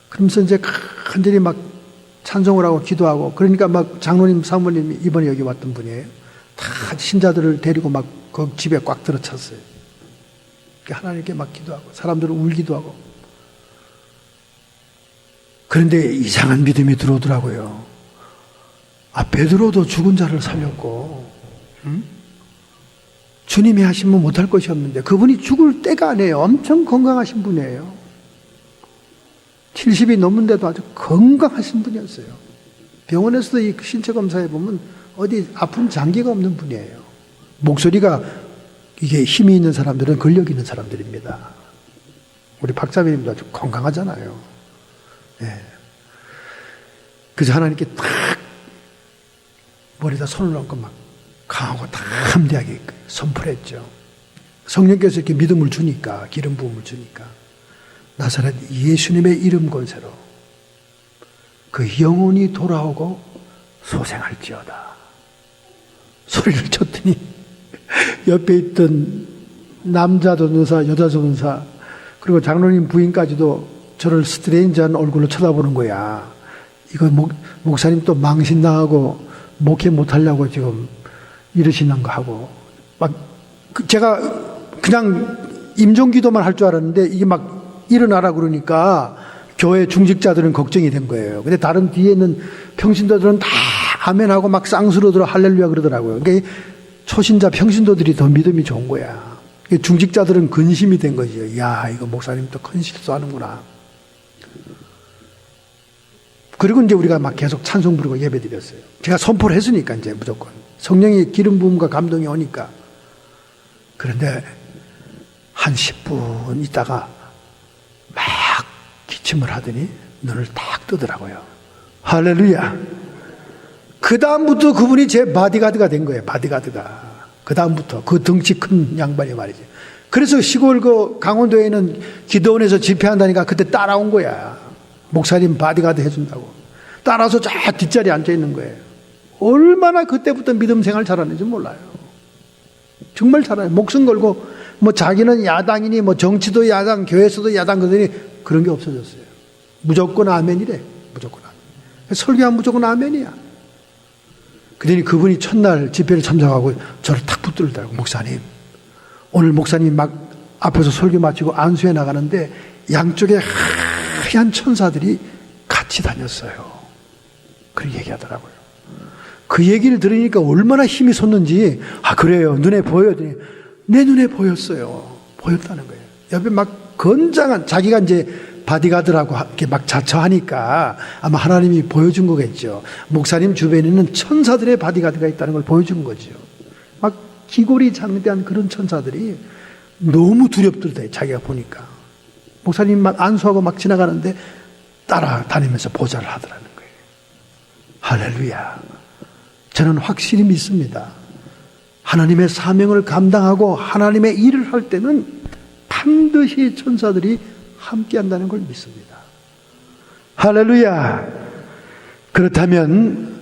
그러면서 이제 간절히 막 찬송을 하고 기도하고, 그러니까 막 장로님, 사모님이 이번에 여기 왔던 분이에요. 다 신자들을 데리고 막 그 집에 꽉 들어찼어요. 하나님께 막 기도하고, 사람들은 울기도 하고. 그런데 이상한 믿음이 들어오더라고요. 베드로도 죽은 자를 살렸고, 주님이 하시면 못할 것이 없는데 그분이 죽을 때가 아니에요. 엄청 건강하신 분이에요. 70이 넘는데도 아주 건강하신 분이었어요. 병원에서도 이 신체 검사해 보면 어디 아픈 장기가 없는 분이에요. 목소리가 이게 힘이 있는 사람들은 근력 있는 사람들입니다. 우리 박자배님도 아주 건강하잖아요. 예. 그래서 하나님께 딱 머리에다 손을 얹고 막 강하고 다 함대하게 선포했죠. 성령께서 이렇게 믿음을 주니까, 기름 부음을 주니까 나사렛 예수님의 이름 권세로 그 영혼이 돌아오고 소생할지어다 소리를 쳤더니 옆에 있던 남자 전도사, 여자 전도사, 그리고 장로님 부인까지도 저를 스트레인지한 얼굴로 쳐다보는 거야. 이거 목사님 또 망신당하고 목회 못하려고 지금 이러시는 거 하고, 막 제가 그냥 임종기도만 할 줄 알았는데 이게 막 일어나라 그러니까 교회 중직자들은 걱정이 된 거예요. 근데 다른 뒤에 있는 평신도들은 다 아멘하고 막 쌍수로들어 할렐루야 그러더라고요. 그러니까 초신자 평신도들이 더 믿음이 좋은 거야. 중직자들은 근심이 된 거죠. 야, 이거 목사님 또 큰 실수하는구나. 그리고 이제 우리가 막 계속 찬송 부르고 예배 드렸어요. 제가 선포를 했으니까 이제 무조건. 성령의 기름 부음과 감동이 오니까. 그런데 한 10분 있다가 막 기침을 하더니 눈을 딱 뜨더라고요. 할렐루야. 그 다음부터 그분이 제 바디가드가 된 거예요. 바디가드가. 그 다음부터 그 덩치 큰 양반이 말이죠. 그래서 시골 그 강원도에 있는 기도원에서 집회한다니까 그때 따라온 거야. 목사님 바디가드 해준다고. 따라서 저 뒷자리에 앉아 있는 거예요. 얼마나 그때부터 믿음 생활 잘하는지 몰라요. 정말 잘해요. 목숨 걸고 뭐 자기는 야당이니 뭐 정치도 야당, 교회에서도 야당 그러더니 그런 게 없어졌어요. 무조건 아멘이래. 무조건 아멘. 설교하면 무조건 아멘이야. 그러니 그분이 첫날 집회를 참석하고 저를 탁 붙들더라고. 목사님, 오늘 목사님 막 앞에서 설교 마치고 안수해 나가는데 양쪽에 하얀 천사들이 같이 다녔어요. 그렇게 얘기하더라고요. 그 얘기를 들으니까 얼마나 힘이 솟는지, 그래요. 눈에 보여요. 내 눈에 보였어요. 보였다는 거예요. 옆에 막 건장한, 자기가 이제 바디가드라고 이렇게 막 자처하니까 아마 하나님이 보여준 거겠죠. 목사님 주변에는 천사들의 바디가드가 있다는 걸 보여준 거죠. 막 기골이 장대한 그런 천사들이 너무 두렵더래, 자기가 보니까. 목사님만 안수하고 막 지나가는데 따라다니면서 보좌를 하더라는 거예요. 할렐루야. 저는 확실히 믿습니다. 하나님의 사명을 감당하고 하나님의 일을 할 때는 반드시 천사들이 함께 한다는 걸 믿습니다. 할렐루야. 그렇다면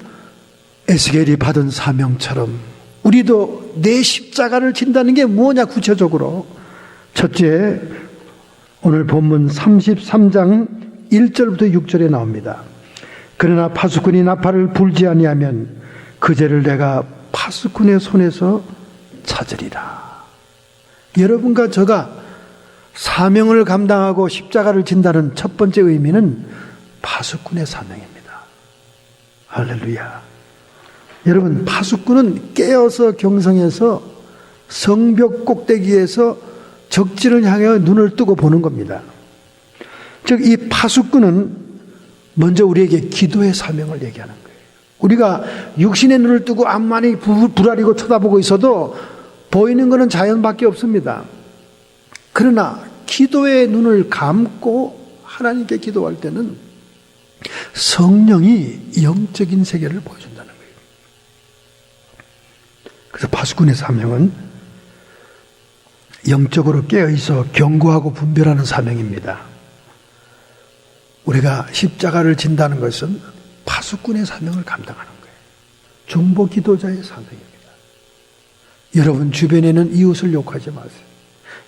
에스겔이 받은 사명처럼 우리도 내 십자가를 진다는 게 뭐냐 구체적으로. 첫째, 오늘 본문 33장 1절부터 6절에 나옵니다. 그러나 파수꾼이 나팔을 불지 아니하면 그 죄를 내가 파수꾼의 손에서 찾으리라. 여러분과 저가 사명을 감당하고 십자가를 진다는 첫 번째 의미는 파수꾼의 사명입니다. 할렐루야. 여러분, 파수꾼은 깨어서 경성에서 성벽 꼭대기에서 적진을 향해 눈을 뜨고 보는 겁니다. 즉, 이 파수꾼은 먼저 우리에게 기도의 사명을 얘기하는 거예요. 우리가 육신의 눈을 뜨고 앞만이 부라리고 쳐다보고 있어도 보이는 것은 자연밖에 없습니다. 그러나 기도의 눈을 감고 하나님께 기도할 때는 성령이 영적인 세계를 보여준다는 거예요. 그래서 파수꾼의 사명은 영적으로 깨어있어 경고하고 분별하는 사명입니다. 우리가 십자가를 진다는 것은 파수꾼의 사명을 감당하는 거예요. 중보 기도자의 사명입니다. 여러분 주변에는 이웃을 욕하지 마세요.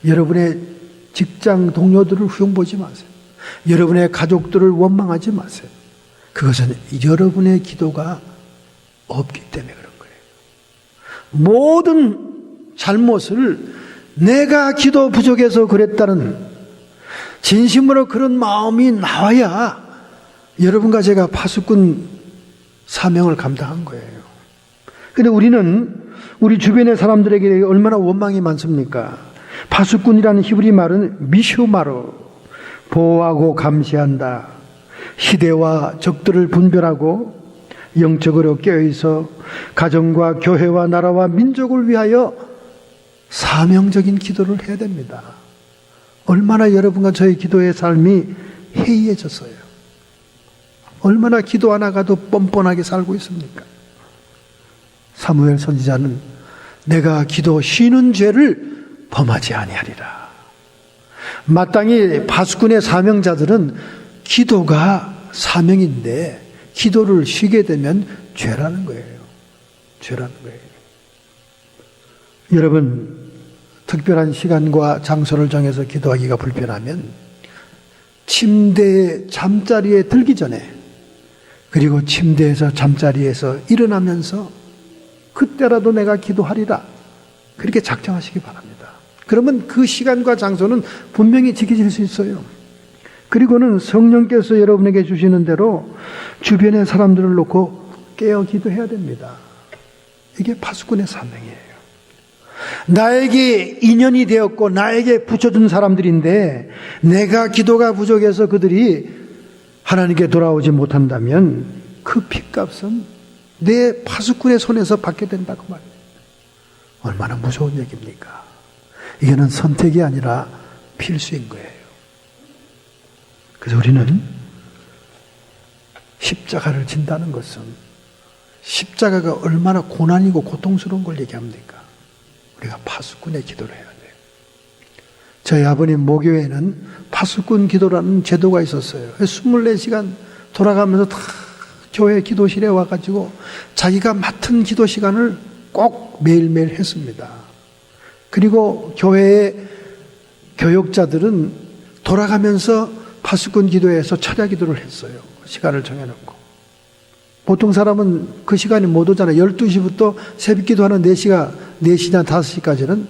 여러분의 직장 동료들을 흉보지 마세요. 여러분의 가족들을 원망하지 마세요. 그것은 여러분의 기도가 없기 때문에 그런 거예요. 모든 잘못을 내가 기도 부족해서 그랬다는 진심으로 그런 마음이 나와야 여러분과 제가 파수꾼 사명을 감당한 거예요. 근데 우리 주변의 사람들에게 얼마나 원망이 많습니까? 파수꾼이라는 히브리 말은 미슈마로, 보호하고 감시한다. 시대와 적들을 분별하고 영적으로 깨어있어 가정과 교회와 나라와 민족을 위하여 사명적인 기도를 해야 됩니다. 얼마나 여러분과 저의 기도의 삶이 해이해졌어요. 얼마나 기도 안 하고도 뻔뻔하게 살고 있습니까? 사무엘 선지자는 내가 기도 쉬는 죄를 범하지 아니하리라. 마땅히 파수꾼의 사명자들은 기도가 사명인데 기도를 쉬게 되면 죄라는 거예요. 죄라는 거예요. 여러분, 특별한 시간과 장소를 정해서 기도하기가 불편하면 침대에 잠자리에 들기 전에 그리고 침대에서 잠자리에서 일어나면서 그때라도 내가 기도하리라 그렇게 작정하시기 바랍니다. 그러면 그 시간과 장소는 분명히 지켜질 수 있어요. 그리고는 성령께서 여러분에게 주시는 대로 주변의 사람들을 놓고 깨어 기도해야 됩니다. 이게 파수꾼의 사명이에요. 나에게 인연이 되었고 나에게 붙여준 사람들인데 내가 기도가 부족해서 그들이 하나님께 돌아오지 못한다면 그 핏값은 내 파수꾼의 손에서 받게 된다고 말이에요. 얼마나 무서운 얘기입니까? 이거는 선택이 아니라 필수인 거예요. 그래서 우리는 십자가를 진다는 것은 십자가가 얼마나 고난이고 고통스러운 걸 얘기합니까? 우리가 파수꾼의 기도를 해야 돼요. 저희 아버님 모교회는 파수꾼 기도라는 제도가 있었어요. 24시간 돌아가면서 다 교회 기도실에 와가지고 자기가 맡은 기도 시간을 꼭 매일매일 했습니다. 그리고 교회의 교역자들은 돌아가면서 파수꾼 기도에서 철야 기도를 했어요. 시간을 정해놓고. 보통 사람은 그 시간이 못 오잖아요. 12시부터 새벽 기도하는 4시나 5시까지는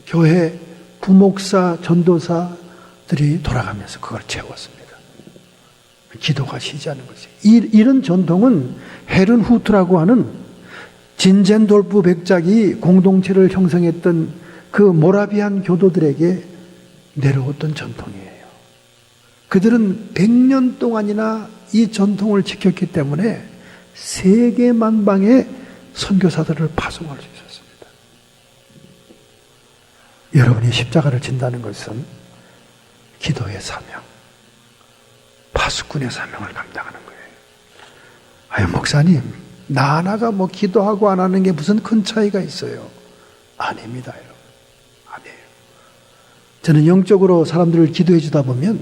교회 부목사, 전도사들이 돌아가면서 그걸 채웠습니다. 기도가 쉬지 않는 거죠. 이런 전통은 헤른후트라고 하는 진젠돌프 백작이 공동체를 형성했던 그 모라비안 교도들에게 내려왔던 전통이에요. 그들은 100년 동안이나 이 전통을 지켰기 때문에 세계 만방의 선교사들을 파송할 수 있었습니다. 여러분이 십자가를 진다는 것은 기도의 사명, 파수꾼의 사명을 감당하는 거예요. 아유 목사님, 나 하나가 뭐 기도하고 안 하는 게 무슨 큰 차이가 있어요. 아닙니다, 여러분. 아니에요. 저는 영적으로 사람들을 기도해 주다 보면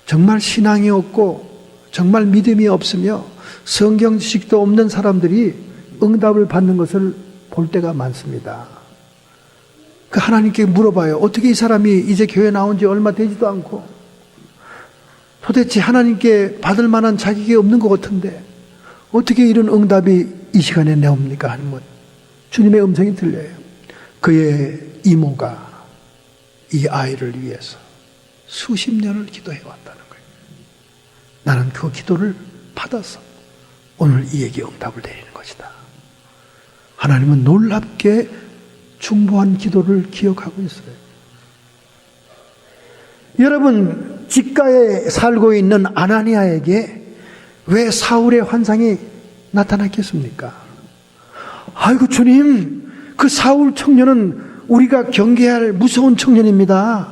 정말 신앙이 없고 정말 믿음이 없으며 성경 지식도 없는 사람들이 응답을 받는 것을 볼 때가 많습니다. 그 하나님께 물어봐요. 어떻게 이 사람이 이제 교회 나온 지 얼마 되지도 않고 도대체 하나님께 받을 만한 자격이 없는 것 같은데 어떻게 이런 응답이 이 시간에 나옵니까? 하면 주님의 음성이 들려요. 그의 이모가 이 아이를 위해서 수십 년을 기도해 왔다는 거예요. 나는 그 기도를 받아서 오늘 이에게 응답을 내리는 것이다. 하나님은 놀랍게 중보한 기도를 기억하고 있어요. 여러분, 직가에 살고 있는 아나니아에게 왜 사울의 환상이 나타났겠습니까? 아이고 주님, 그 사울 청년은 우리가 경계할 무서운 청년입니다.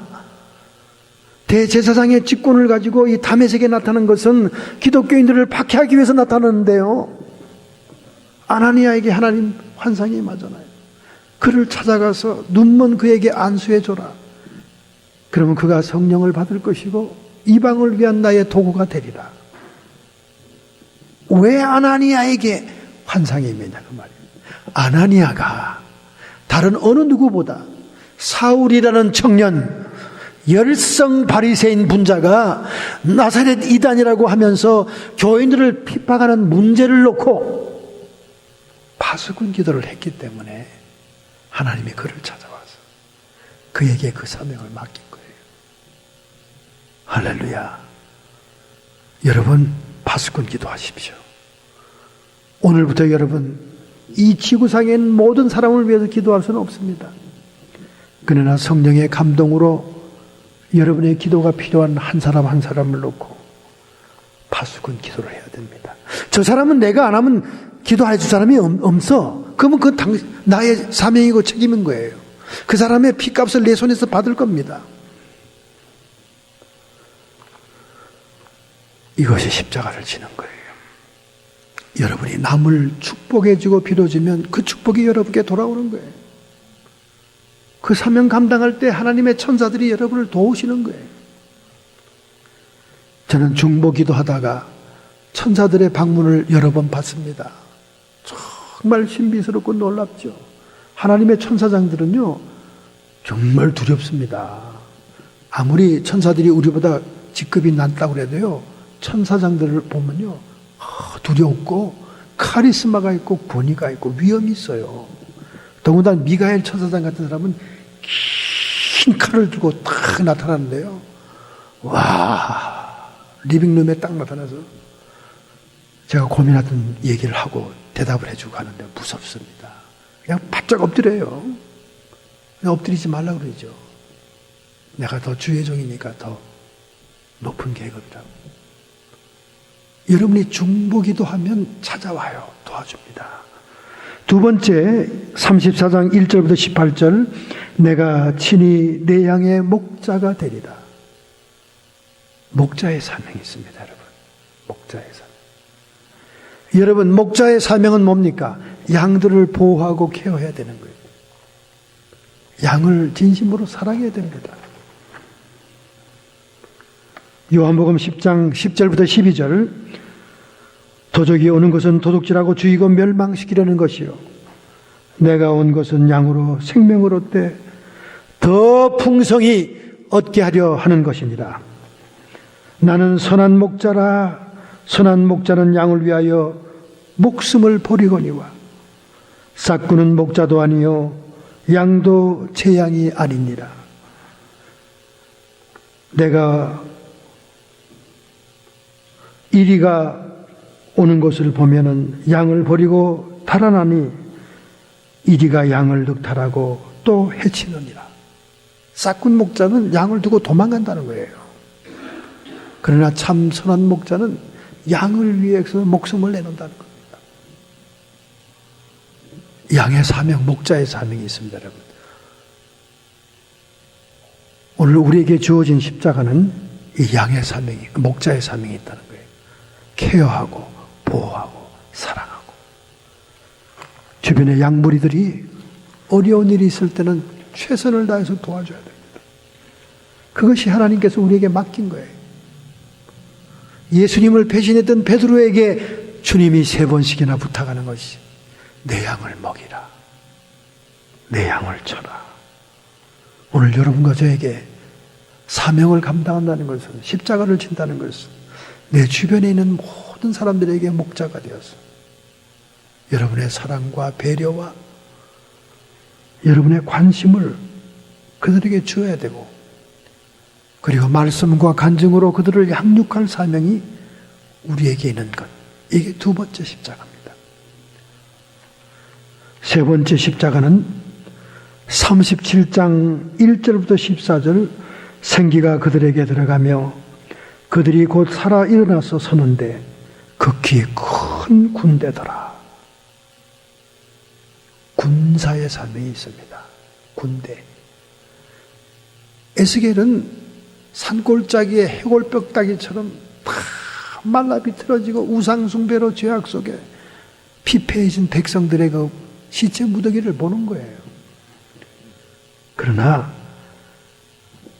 대제사장의 직권을 가지고 이 다메섹에 나타난 것은 기독교인들을 박해하기 위해서 나타났는데요, 아나니아에게 하나님 환상이 임하잖아요. 그를 찾아가서 눈먼 그에게 안수해 줘라. 그러면 그가 성령을 받을 것이고 이방을 위한 나의 도구가 되리라. 왜 아나니아에게 환상이 임했냐 그 말이에요. 아나니아가 다른 어느 누구보다 사울이라는 청년, 열성 바리새인 분자가 나사렛 이단이라고 하면서 교인들을 핍박하는 문제를 놓고 파수꾼 기도를 했기 때문에 하나님이 그를 찾아와서 그에게 그 사명을 맡긴 거예요. 할렐루야. 여러분, 파수꾼 기도하십시오. 오늘부터 여러분, 이 지구상에 있는 모든 사람을 위해서 기도할 수는 없습니다. 그러나 성령의 감동으로 여러분의 기도가 필요한 한 사람 한 사람을 놓고 파수꾼 기도를 해야 됩니다. 저 사람은 내가 안 하면 기도해 줄 사람이 없어. 그러면 그 나의 사명이고 책임인 거예요. 그 사람의 피값을 내 손에서 받을 겁니다. 이것이 십자가를 지는 거예요. 여러분이 남을 축복해주고 빌어주면 그 축복이 여러분께 돌아오는 거예요. 그 사명 감당할 때 하나님의 천사들이 여러분을 도우시는 거예요. 저는 중보 기도하다가 천사들의 방문을 여러 번 받습니다. 정말 신비스럽고 놀랍죠. 하나님의 천사장들은요, 정말 두렵습니다. 아무리 천사들이 우리보다 직급이 낮다고 해도요, 천사장들을 보면요, 두렵고 카리스마가 있고 권위가 있고 위엄이 있어요. 더군다나 미가엘 천사장 같은 사람은 긴 칼을 들고 딱 나타나는데요, 와, 리빙룸에 딱 나타나서 제가 고민하던 얘기를 하고 대답을 해주고 하는데 무섭습니다. 그냥 바짝 엎드려요. 그냥 엎드리지 말라고 그러죠. 내가 더 주의 종이니까 더 높은 계급이라고. 여러분이 중보기도 하면 찾아와요. 도와줍니다. 두 번째, 34장 1절부터 18절, 내가 친히 내 양의 목자가 되리라. 목자의 사명이 있습니다, 여러분. 목자의 사명. 여러분, 목자의 사명은 뭡니까? 양들을 보호하고 케어해야 되는 거예요. 양을 진심으로 사랑해야 됩니다. 요한복음 10장 10절부터 12절, 도적이 오는 것은 도둑질하고 죽이고 멸망시키려는 것이요, 내가 온 것은 양으로 생명을 얻되 더 풍성히 얻게 하려 하는 것이니라. 나는 선한 목자라. 선한 목자는 양을 위하여 목숨을 버리거니와 싹구는 목자도 아니요 양도 제 양이 아니니라. 내가 이리가 오는 것을 보면은 양을 버리고 달아나니 이리가 양을 늑탈하고 또 해치느니라. 싹군 목자는 양을 두고 도망간다는 거예요. 그러나 참 선한 목자는 양을 위해서 목숨을 내놓는다는 겁니다. 양의 사명, 목자의 사명이 있습니다, 여러분. 오늘 우리에게 주어진 십자가는 이 양의 사명이, 목자의 사명이 있다는 거예요. 케어하고 보호하고 사랑하고. 주변의 양무리들이 어려운 일이 있을 때는 최선을 다해서 도와줘야 됩니다. 그것이 하나님께서 우리에게 맡긴 거예요. 예수님을 배신했던 베드로에게 주님이 3번씩이나 부탁하는 것이 내 양을 먹이라. 내 양을 쳐라. 오늘 여러분과 저에게 사명을 감당한다는 것은, 십자가를 진다는 것은 내 주변에 있는 모든 사람들에게 목자가 되어서 여러분의 사랑과 배려와 여러분의 관심을 그들에게 주어야 되고, 그리고 말씀과 간증으로 그들을 양육할 사명이 우리에게 있는 것. 이게 2번째 십자가입니다. 3번째 십자가는 37장 1절부터 14절, 생기가 그들에게 들어가며 그들이 곧 살아 일어나서 서는데 극히 큰 군대더라. 군사의 사명이 있습니다. 군대. 에스겔은 산골짜기에 해골뼈따기처럼 다 말라 비틀어지고 우상숭배로 죄악 속에 피폐해진 백성들의 그 시체 무더기를 보는 거예요. 그러나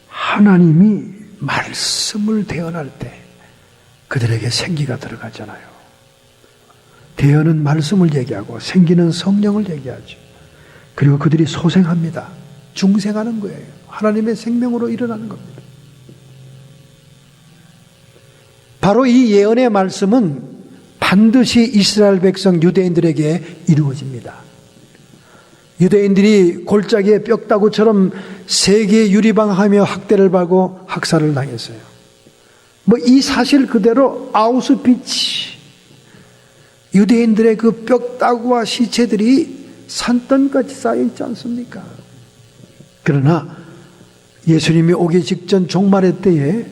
하나님이 말씀을 대언할 때 그들에게 생기가 들어가잖아요. 대언은 말씀을 얘기하고 생기는 성령을 얘기하죠. 그리고 그들이 소생합니다. 중생하는 거예요. 하나님의 생명으로 일어나는 겁니다. 바로 이 예언의 말씀은 반드시 이스라엘 백성 유대인들에게 이루어집니다. 유대인들이 골짜기에 뼈다구처럼 세계 유리방하며 학대를 받고 학살을 당했어요. 이 사실 그대로 아우슈비츠, 유대인들의 그 뼈다구와 시체들이 산더미같이 쌓여 있지 않습니까? 그러나 예수님이 오기 직전 종말의 때에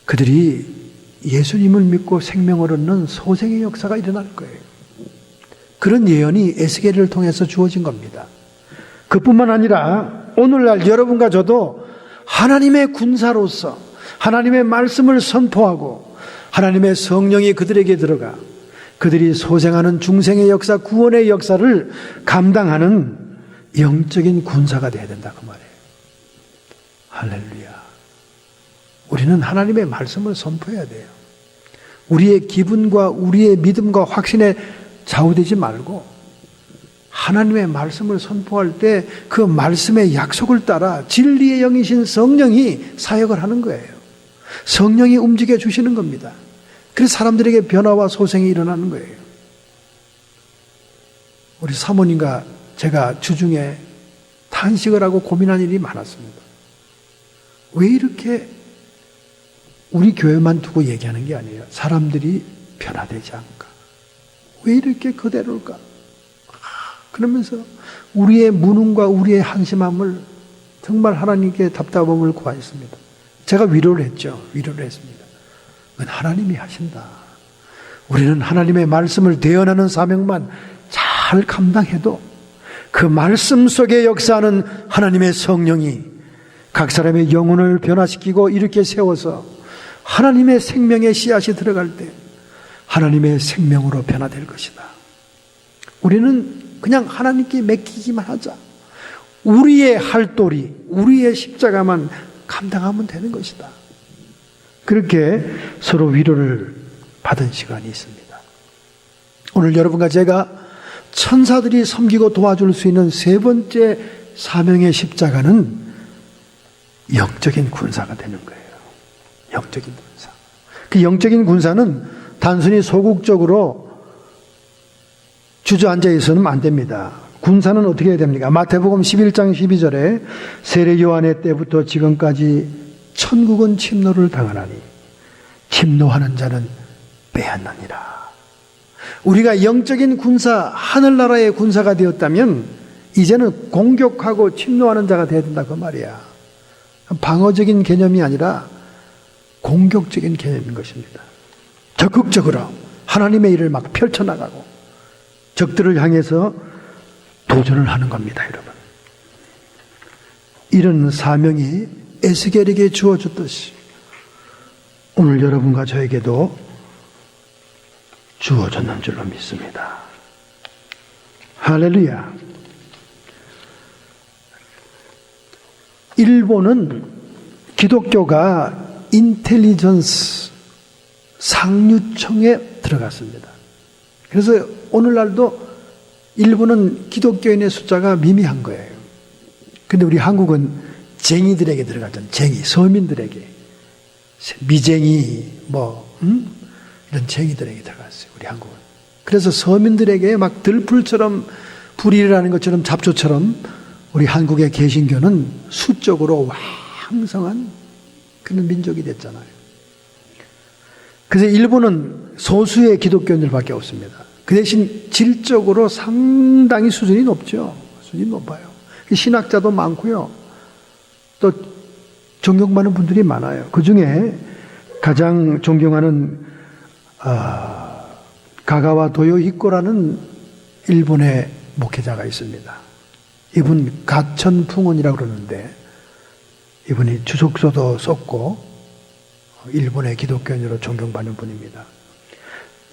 그들이 예수님을 믿고 생명을 얻는 소생의 역사가 일어날 거예요. 그런 예언이 에스겔을 통해서 주어진 겁니다. 그뿐만 아니라 오늘날 여러분과 저도 하나님의 군사로서 하나님의 말씀을 선포하고 하나님의 성령이 그들에게 들어가 그들이 소생하는 중생의 역사, 구원의 역사를 감당하는 영적인 군사가 되어야 된다 그 말이에요. 할렐루야. 우리는 하나님의 말씀을 선포해야 돼요. 우리의 기분과 우리의 믿음과 확신에 좌우되지 말고 하나님의 말씀을 선포할 때 그 말씀의 약속을 따라 진리의 영이신 성령이 사역을 하는 거예요. 성령이 움직여 주시는 겁니다. 그래서 사람들에게 변화와 소생이 일어나는 거예요. 우리 사모님과 제가 주중에 탄식을 하고 고민한 일이 많았습니다. 왜 이렇게 우리 교회만 두고 얘기하는 게 아니에요. 사람들이 변화되지 않을까? 왜 이렇게 그대로일까? 그러면서 우리의 무능과 우리의 한심함을 정말 하나님께 답답함을 구하였습니다. 제가 위로를 했죠. 위로를 했습니다. 그건 하나님이 하신다. 우리는 하나님의 말씀을 대언하는 사명만 잘 감당해도 그 말씀 속에 역사하는 하나님의 성령이 각 사람의 영혼을 변화시키고 이렇게 세워서 하나님의 생명의 씨앗이 들어갈 때 하나님의 생명으로 변화될 것이다. 우리는 그냥 하나님께 맡기기만 하자. 우리의 할도리, 우리의 십자가만 감당하면 되는 것이다. 그렇게 서로 위로를 받은 시간이 있습니다. 오늘 여러분과 제가 천사들이 섬기고 도와줄 수 있는 3번째 사명의 십자가는 영적인 군사가 되는 거예요. 영적인 군사. 그 영적인 군사는 단순히 소극적으로 주저앉아 있어서는 안 됩니다. 군사는 어떻게 해야 됩니까? 마태복음 11장 12절에 세례 요한의 때부터 지금까지 천국은 침노를 당하나니 침노하는 자는 빼앗느니라. 우리가 영적인 군사, 하늘나라의 군사가 되었다면 이제는 공격하고 침노하는 자가 되어야 된다 그 말이야. 방어적인 개념이 아니라 공격적인 개념인 것입니다. 적극적으로 하나님의 일을 막 펼쳐나가고 적들을 향해서 도전을 하는 겁니다, 여러분. 이런 사명이 에스겔에게 주어졌듯이 오늘 여러분과 저에게도 주어졌는 줄로 믿습니다. 할렐루야. 일본은 기독교가 인텔리전스 상류층에 들어갔습니다. 그래서 오늘날도 일본은 기독교인의 숫자가 미미한 거예요. 근데 우리 한국은 쟁이들에게 들어갔잖아요. 쟁이, 서민들에게. 미쟁이, 이런 쟁이들에게 들어갔어요. 우리 한국은. 그래서 서민들에게 막 들풀처럼 불이라는 것처럼 잡초처럼 우리 한국의 개신교는 수적으로 왕성한 그런 민족이 됐잖아요. 그래서 일본은 소수의 기독교인들밖에 없습니다. 그 대신 질적으로 상당히 수준이 높죠. 수준이 높아요. 신학자도 많고요. 또 존경받는 분들이 많아요. 그 중에 가장 존경하는 가가와 도요히코라는 일본의 목회자가 있습니다. 이분 가천풍원이라고 그러는데 이분이 주석서도 썼고 일본의 기독교인으로 존경받는 분입니다.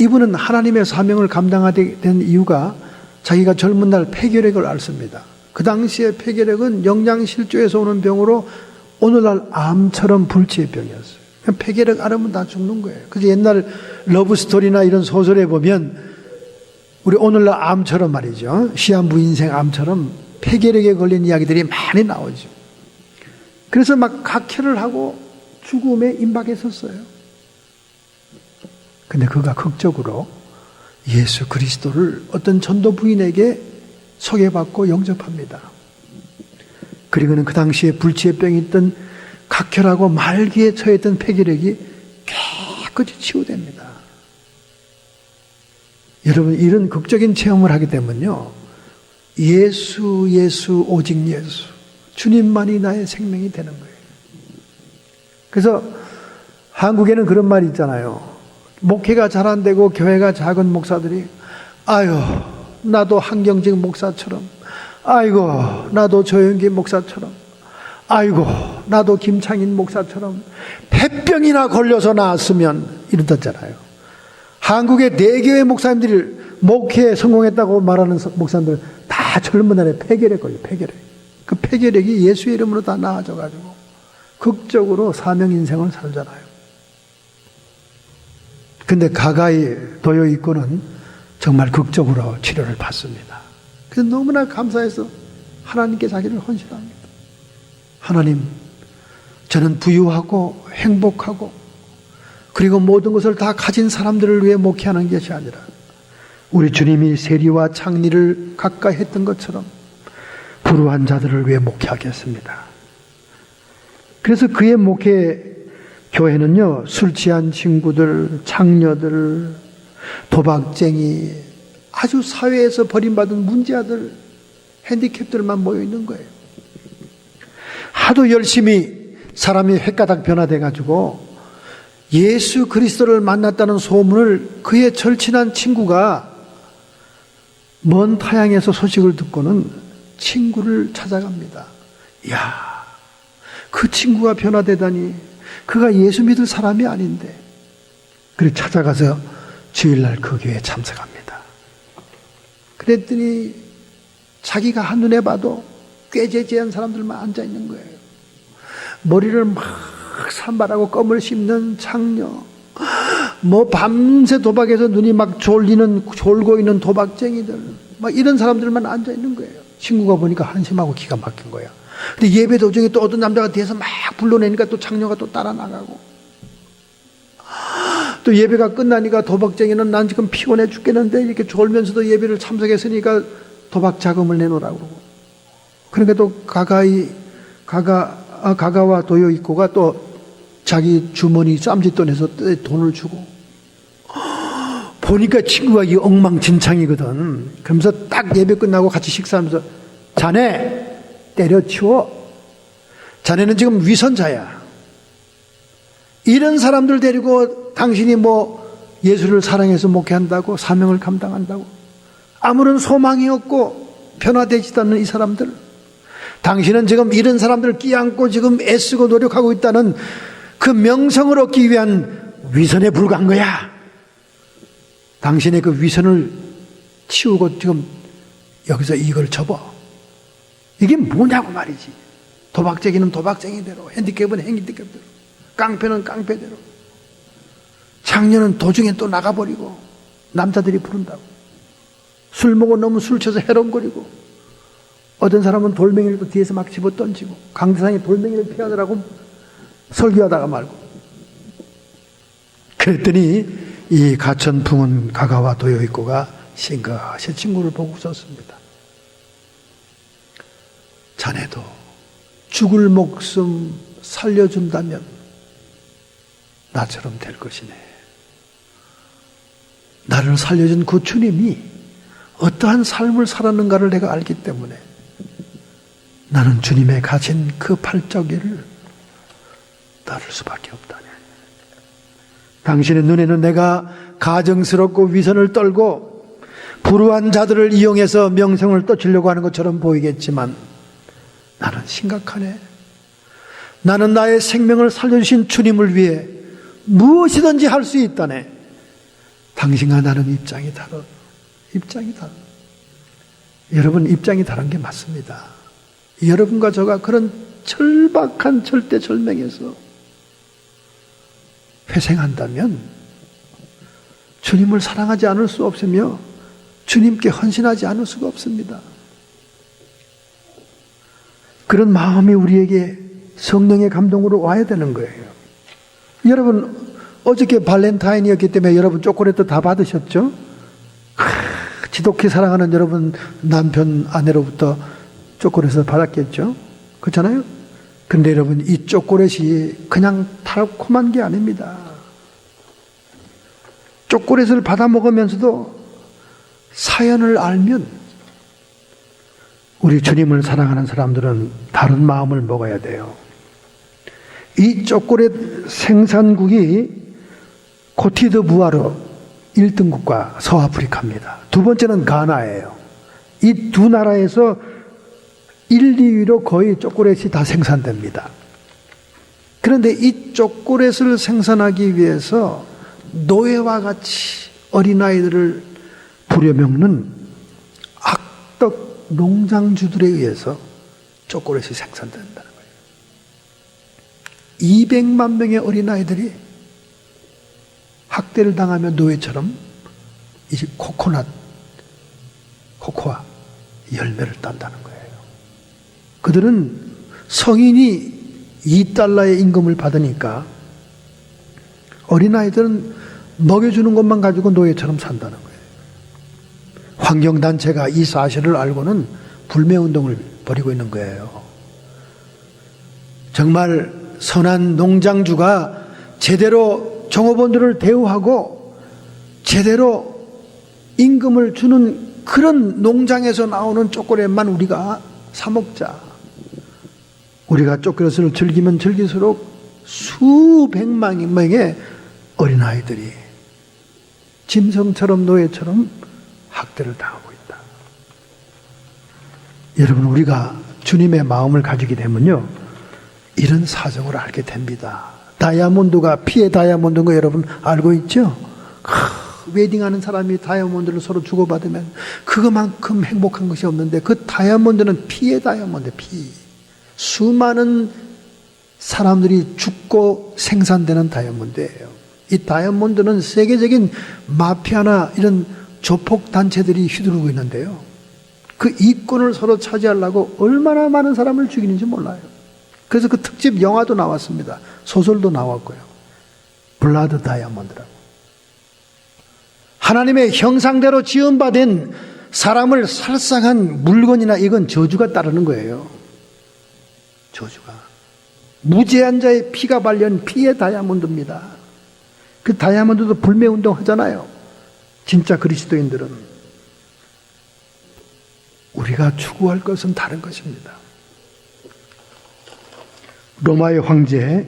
이분은 하나님의 사명을 감당하게 된 이유가 자기가 젊은 날 폐결핵을 앓습니다. 그 당시에 폐결핵은 영양실조에서 오는 병으로 오늘날 암처럼 불치의 병이었어요. 폐결핵 앓으면 다 죽는 거예요. 그래서 옛날 러브스토리나 이런 소설에 보면 우리 오늘날 암처럼 말이죠. 시한부 인생 암처럼 폐결핵에 걸린 이야기들이 많이 나오죠. 그래서 막 각혈을 하고 죽음에 임박했었어요. 근데 그가 극적으로 예수 그리스도를 어떤 전도 부인에게 소개받고 영접합니다. 그리고는 그 당시에 불치의 병이 있던 각혈하고 말기에 처했던 폐결핵이 깨끗이 치유됩니다. 여러분, 이런 극적인 체험을 하게 되면요, 예수 오직 예수, 주님만이 나의 생명이 되는 거예요. 그래서 한국에는 그런 말이 있잖아요. 목회가 잘 안 되고 교회가 작은 목사들이 아유 나도 한경직 목사처럼, 아이고 나도 조영기 목사처럼, 아이고 나도 김창인 목사처럼 폐병이나 걸려서 나왔으면 이러셨잖아요. 한국의 대교회 목사님들이 목회에 성공했다고 말하는 목사님들 다 젊은 날에 폐결핵 걸려요. 폐결핵. 그 폐결핵이 예수의 이름으로 다 나아져가지고 극적으로 사명 인생을 살잖아요. 근데 가가이 도요이코는 정말 극적으로 치료를 받습니다. 그래서 너무나 감사해서 하나님께 자기를 헌신합니다. 하나님, 저는 부유하고 행복하고 그리고 모든 것을 다 가진 사람들을 위해 목회하는 것이 아니라 우리 주님이 세리와 창리를 가까이 했던 것처럼 불우한 자들을 위해 목회하겠습니다. 그래서 그의 목회 교회는요, 술 취한 친구들, 창녀들, 도박쟁이, 아주 사회에서 버림받은 문제아들, 핸디캡들만 모여 있는 거예요. 하도 열심히 사람이 횟가닥 변화돼가지고 예수 그리스도를 만났다는 소문을 그의 절친한 친구가 먼 타향에서 소식을 듣고는 친구를 찾아갑니다. 이야, 그 친구가 변화되다니, 그가 예수 믿을 사람이 아닌데. 그리고 찾아가서 주일날 그 교회에 참석합니다. 그랬더니 자기가 한눈에 봐도 꾀죄죄한 사람들만 앉아있는 거예요. 머리를 막 산발하고 껌을 씹는 창녀, 밤새 도박해서 눈이 막 졸고 있는 도박쟁이들, 막 이런 사람들만 앉아있는 거예요. 친구가 보니까 한심하고 기가 막힌 거야. 근데 예배 도중에 또 어떤 남자가 뒤에서 막 불러내니까 또 창녀가 또 따라 나가고, 또 예배가 끝나니까 도박쟁이는 난 지금 피곤해 죽겠는데 이렇게 졸면서도 예배를 참석했으니까 도박 자금을 내놓으라고 그러고, 그러니까 또 가가와 도요이코가 또 자기 주머니 쌈짓돈에서 돈을 주고, 보니까 친구가 이 엉망진창이거든. 그러면서 딱 예배 끝나고 같이 식사하면서, 자네 때려치워. 자네는 지금 위선자야. 이런 사람들 데리고 당신이 예수를 사랑해서 목회한다고, 사명을 감당한다고, 아무런 소망이 없고 변화되지도 않는 이 사람들, 당신은 지금 이런 사람들을 끼안고 지금 애쓰고 노력하고 있다는 그 명성을 얻기 위한 위선에 불과한 거야. 당신의 그 위선을 치우고 지금 여기서 이걸 접어. 이게 뭐냐고 말이지. 도박쟁이는 도박쟁이대로, 핸디캡은 핸디캡대로, 깡패는 깡패대로, 장녀는 도중에 또 나가버리고 남자들이 부른다고, 술 먹어 너무 술 쳐서 해롱거리고, 어떤 사람은 돌멩이를 또 뒤에서 막 집어 던지고, 강대상이 돌멩이를 피하더라고 설교하다가 말고. 그랬더니 이 가천 풍은 가가와 도요이코가 싱긋이 친구를 보고 웃었습니다. 자네도 죽을 목숨 살려준다면 나처럼 될 것이네. 나를 살려준 그 주님이 어떠한 삶을 살았는가를 내가 알기 때문에 나는 주님의 가진 그 팔적이를 따를 수밖에 없다네. 당신의 눈에는 내가 가증스럽고 위선을 떨고 불우한 자들을 이용해서 명성을 떠치려고 하는 것처럼 보이겠지만 나는 심각하네. 나는 나의 생명을 살려주신 주님을 위해 무엇이든지 할 수 있다네. 당신과 나는 입장이 다른, 입장이 다른. 여러분, 입장이 다른 게 맞습니다. 여러분과 저가 그런 절박한 절대절명에서 회생한다면 주님을 사랑하지 않을 수 없으며 주님께 헌신하지 않을 수가 없습니다. 그런 마음이 우리에게 성령의 감동으로 와야 되는 거예요. 여러분, 어저께 발렌타인이었기 때문에 여러분 초콜릿도 다 받으셨죠? 지독히 사랑하는 여러분 남편, 아내로부터 초콜릿을 받았겠죠? 그렇잖아요? 근데 여러분, 이 초콜릿이 그냥 달콤한 게 아닙니다. 초콜릿을 받아 먹으면서도 사연을 알면 우리 주님을 사랑하는 사람들은 다른 마음을 먹어야 돼요. 이 초콜릿 생산국이 코티드부아르 1등 국가 서아프리카입니다. 두 번째는 가나예요. 이 두 나라에서 1, 2위로 거의 초콜릿이 다 생산됩니다. 그런데 이 초콜릿을 생산하기 위해서 노예와 같이 어린아이들을 부려먹는 악덕 농장주들에 의해서 초콜릿이 생산된다는 거예요. 200만 명의 어린아이들이 학대를 당하며 노예처럼 이 코코아 열매를 딴다는 거예요. 그들은 성인이 $2의 임금을 받으니까 어린아이들은 먹여주는 것만 가지고 노예처럼 산다는 거예요. 환경단체가 이 사실을 알고는 불매운동을 벌이고 있는 거예요. 정말 선한 농장주가 제대로 종업원들을 대우하고 제대로 임금을 주는 그런 농장에서 나오는 초콜릿만 우리가 사 먹자. 우리가 초콜릿을 즐기면 즐길수록 수백만 명의 어린아이들이 짐승처럼 노예처럼 학대를 당하고 있다. 여러분, 우리가 주님의 마음을 가지게 되면요, 이런 사정을 알게 됩니다. 다이아몬드가 피의 다이아몬드인 거 여러분 알고 있죠? 웨딩하는 사람이 다이아몬드를 서로 주고받으면 그거만큼 행복한 것이 없는데, 그 다이아몬드는 피의 다이아몬드, 피. 수많은 사람들이 죽고 생산되는 다이아몬드예요. 이 다이아몬드는 세계적인 마피아나 이런 조폭 단체들이 휘두르고 있는데요, 그 이권을 서로 차지하려고 얼마나 많은 사람을 죽이는지 몰라요. 그래서 그 특집 영화도 나왔습니다. 소설도 나왔고요. 블라드 다이아몬드라고. 하나님의 형상대로 지음받은 사람을 살상한 물건이나 이건 저주가 따르는 거예요. 저주가. 무죄한 자의 피가 발린 피의 다이아몬드입니다. 그 다이아몬드도 불매운동 하잖아요. 진짜 그리스도인들은. 우리가 추구할 것은 다른 것입니다. 로마의 황제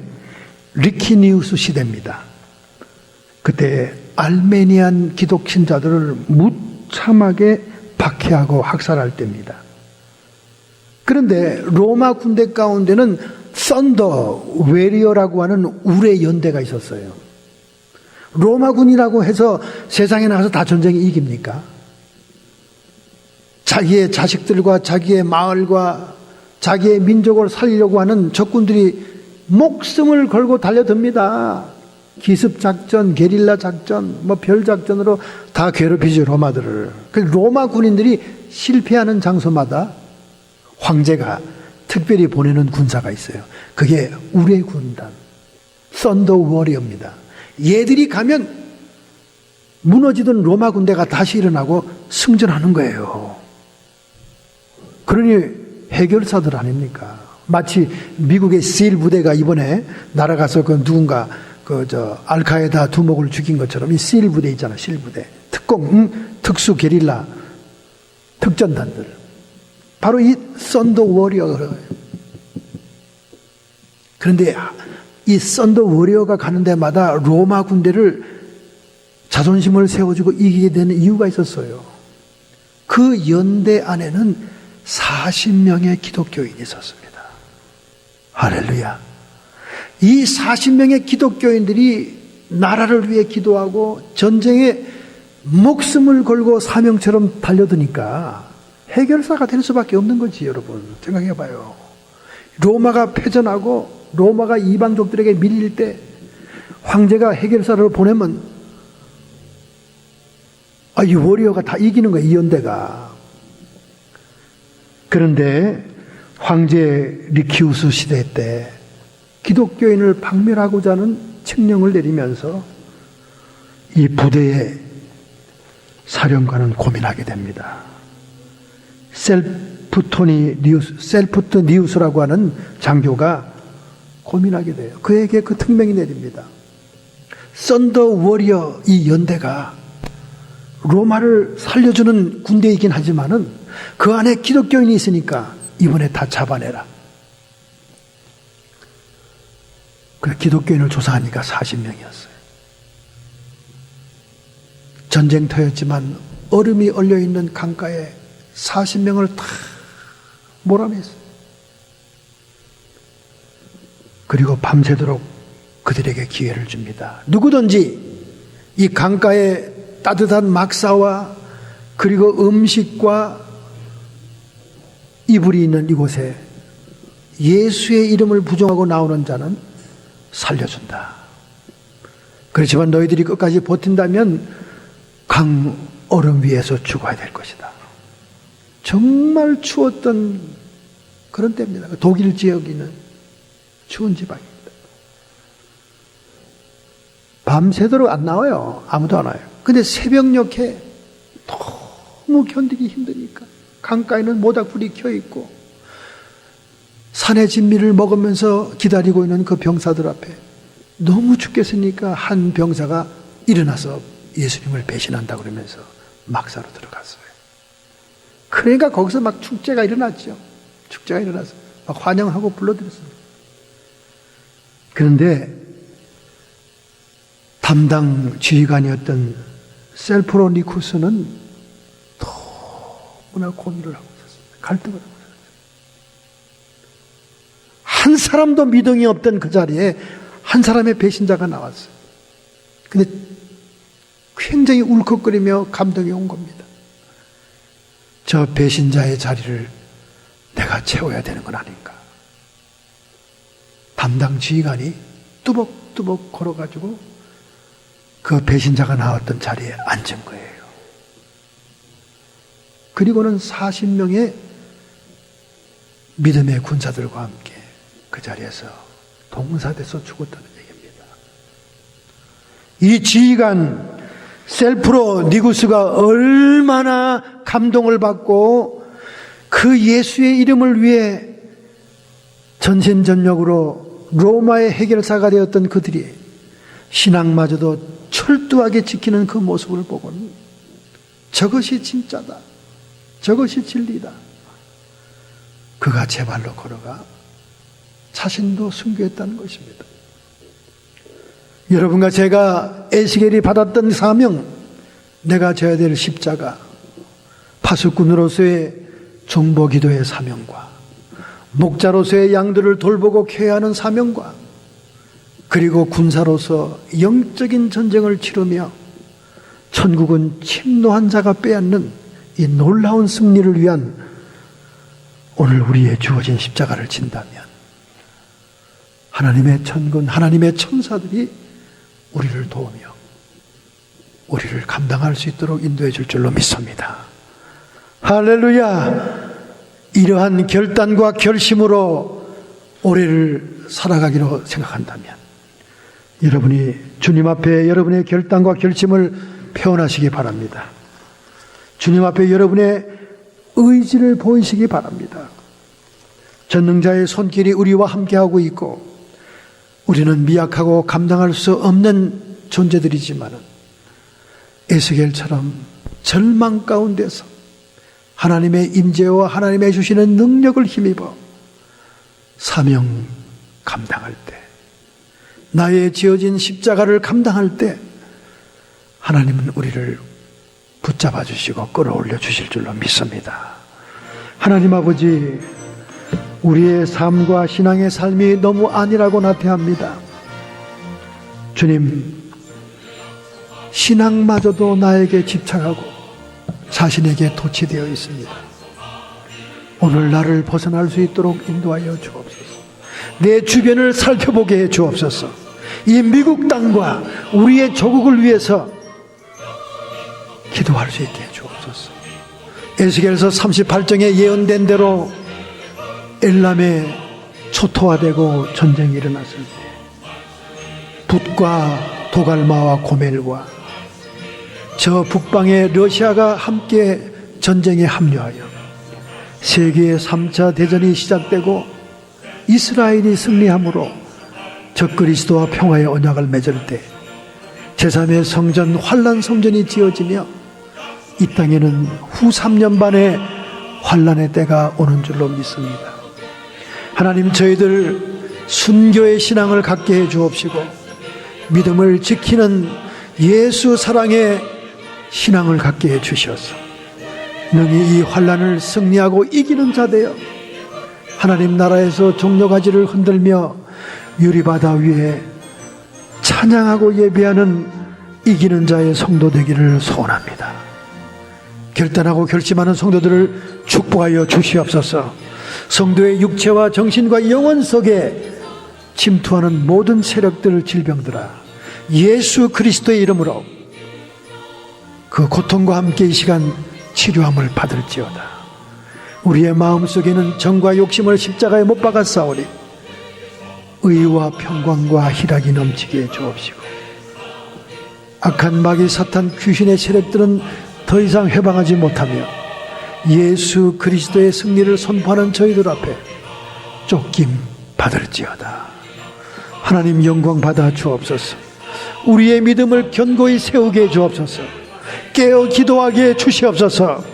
리키니우스 시대입니다. 그때 알메니안 기독 신자들을 무참하게 박해하고 학살할 때입니다. 그런데 로마 군대 가운데는 썬더 웨리어라고 하는 울의 연대가 있었어요. 로마군이라고 해서 세상에 나가서 다 전쟁에 이깁니까? 자기의 자식들과 자기의 마을과 자기의 민족을 살리려고 하는 적군들이 목숨을 걸고 달려듭니다. 기습작전, 게릴라 작전, 별작전으로 다 괴롭히죠, 로마들을. 로마 군인들이 실패하는 장소마다 황제가 특별히 보내는 군사가 있어요. 그게 우레 군단, 썬더 워리어입니다. 얘들이 가면 무너지던 로마 군대가 다시 일어나고 승전하는 거예요. 그러니 해결사들 아닙니까? 마치 미국의 실 부대가 이번에 날아가서 누군가 알카에다 두목을 죽인 것처럼 이 실 부대 있잖아, 실 부대. 특수 게릴라 특전단들. 바로 이 썬더 워리어가. 그런데 이 썬더 워리어가 가는 데마다 로마 군대를 자존심을 세워주고 이기게 되는 이유가 있었어요. 그 연대 안에는 40명의 기독교인이 있었습니다. 할렐루야. 이 40명의 기독교인들이 나라를 위해 기도하고 전쟁에 목숨을 걸고 사명처럼 달려드니까 해결사가 될 수밖에 없는 거지, 여러분. 생각해 봐요. 로마가 패전하고 로마가 이방족들에게 밀릴 때 황제가 해결사를 보내면 이 워리어가 다 이기는 거예요, 이 연대가. 그런데 황제 리키우스 시대 때 기독교인을 박멸하고자 하는 칙령을 내리면서 이 부대의 사령관은 고민하게 됩니다. 셀프트니우스라고 하는 장교가 고민하게 돼요. 그에게 그 특명이 내립니다. 썬더 워리어 이 연대가 로마를 살려주는 군대이긴 하지만은 그 안에 기독교인이 있으니까 이번에 다 잡아내라. 그래, 기독교인을 조사하니까 40명이었어요. 전쟁터였지만 얼음이 얼려있는 강가에 40명을 다 몰아냈어요. 그리고 밤새도록 그들에게 기회를 줍니다. 누구든지 이 강가에 따뜻한 막사와 그리고 음식과 이불이 있는 이곳에 예수의 이름을 부정하고 나오는 자는 살려준다. 그렇지만 너희들이 끝까지 버틴다면 강 얼음 위에서 죽어야 될 것이다. 정말 추웠던 그런 때입니다. 독일 지역에 있는 추운 지방입니다. 밤새도록 안 나와요. 아무도 안 와요. 근데 새벽녘에 너무 견디기 힘드니까 강가에는 모닥불이 켜있고 산의 진미를 먹으면서 기다리고 있는 그 병사들 앞에 너무 죽겠으니까 한 병사가 일어나서 예수님을 배신한다고 그러면서 막사로 들어갔어요. 그러니까 거기서 막 축제가 일어났죠. 축제가 일어나서 막 환영하고 불러드렸습니다. 그런데 담당 지휘관이었던 셀프로니쿠스는 너무나 고민을 하고 있었습니다. 갈등을 하고 있었어요. 한 사람도 미동이 없던 그 자리에 한 사람의 배신자가 나왔어요. 근데 굉장히 울컥거리며 감동이 온 겁니다. 저 배신자의 자리를 내가 채워야 되는 건 아닌가. 담당 지휘관이 뚜벅뚜벅 걸어가지고 그 배신자가 나왔던 자리에 앉은 거예요. 그리고는 40명의 믿음의 군사들과 함께 그 자리에서 동사돼서 죽었다는 얘기입니다. 이 지휘관 셀프로니쿠스가 얼마나 감동을 받고 그 예수의 이름을 위해 전심전력으로 로마의 해결사가 되었던 그들이 신앙마저도 철두하게 지키는 그 모습을 보고는 저것이 진짜다. 저것이 진리다. 그가 제 발로 걸어가 자신도 순교했다는 것입니다. 여러분과 제가 에스겔이 받았던 사명, 내가 져야 될 십자가, 파수꾼으로서의 중보기도의 사명과 목자로서의 양들을 돌보고 케어하는 사명과 그리고 군사로서 영적인 전쟁을 치르며 천국은 침노한 자가 빼앗는 이 놀라운 승리를 위한 오늘 우리의 주어진 십자가를 진다면 하나님의 천군, 하나님의 천사들이 우리를 도우며 우리를 감당할 수 있도록 인도해 줄 줄로 믿습니다. 할렐루야! 이러한 결단과 결심으로 올해를 살아가기로 생각한다면 여러분이 주님 앞에 여러분의 결단과 결심을 표현하시기 바랍니다. 주님 앞에 여러분의 의지를 보이시기 바랍니다. 전능자의 손길이 우리와 함께하고 있고 우리는 미약하고 감당할 수 없는 존재들이지만 에스겔처럼 절망 가운데서 하나님의 임재와 하나님의 주시는 능력을 힘입어 사명 감당할 때, 나의 지어진 십자가를 감당할 때 하나님은 우리를 붙잡아 주시고 끌어올려 주실 줄로 믿습니다. 하나님 아버지, 우리의 삶과 신앙의 삶이 너무 안일하고 나태합니다. 주님, 신앙마저도 나에게 집착하고 자신에게 도취되어 있습니다. 오늘 나를 벗어날 수 있도록 인도하여 주옵소서. 내 주변을 살펴보게 해 주옵소서. 이 미국 땅과 우리의 조국을 위해서 기도할 수 있게 해 주옵소서. 에스겔서 38장에 예언된 대로 엘람에 초토화되고 전쟁이 일어났을 때 붓과 도갈마와 고멜과 저 북방의 러시아가 함께 전쟁에 합류하여 세계의 3차 대전이 시작되고 이스라엘이 승리함으로 적그리스도와 평화의 언약을 맺을 때 제3의 성전 환란 성전이 지어지며 이 땅에는 후 3년 반의 환란의 때가 오는 줄로 믿습니다. 하나님, 저희들 순교의 신앙을 갖게 해 주옵시고 믿음을 지키는 예수 사랑의 신앙을 갖게 해 주셔서 능히 이 환란을 승리하고 이기는 자 되어 하나님 나라에서 종려가지를 흔들며 유리바다 위에 찬양하고 예배하는 이기는 자의 성도 되기를 소원합니다. 결단하고 결심하는 성도들을 축복하여 주시옵소서. 성도의 육체와 정신과 영혼 속에 침투하는 모든 세력들, 질병들아, 예수 그리스도의 이름으로 그 고통과 함께 이 시간 치료함을 받을지어다. 우리의 마음속에는 정과 욕심을 십자가에 못 박았사오니 의와 평강과 희락이 넘치게 해 주옵시고 악한 마귀 사탄 귀신의 세력들은 더 이상 해방하지 못하며 예수 그리스도의 승리를 선포하는 저희들 앞에 쫓김 받을지어다. 하나님, 영광 받아 주옵소서. 우리의 믿음을 견고히 세우게 해 주옵소서. 깨어 기도하게 해 주시옵소서.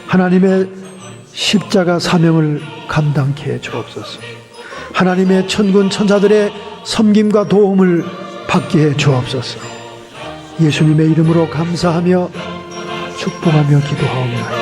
하나님의 십자가 사명을 감당케 해 주옵소서. 하나님의 천군 천사들의 섬김과 도움을 받게 해 주옵소서. 예수님의 이름으로 감사하며 축복하며 기도하옵나이다.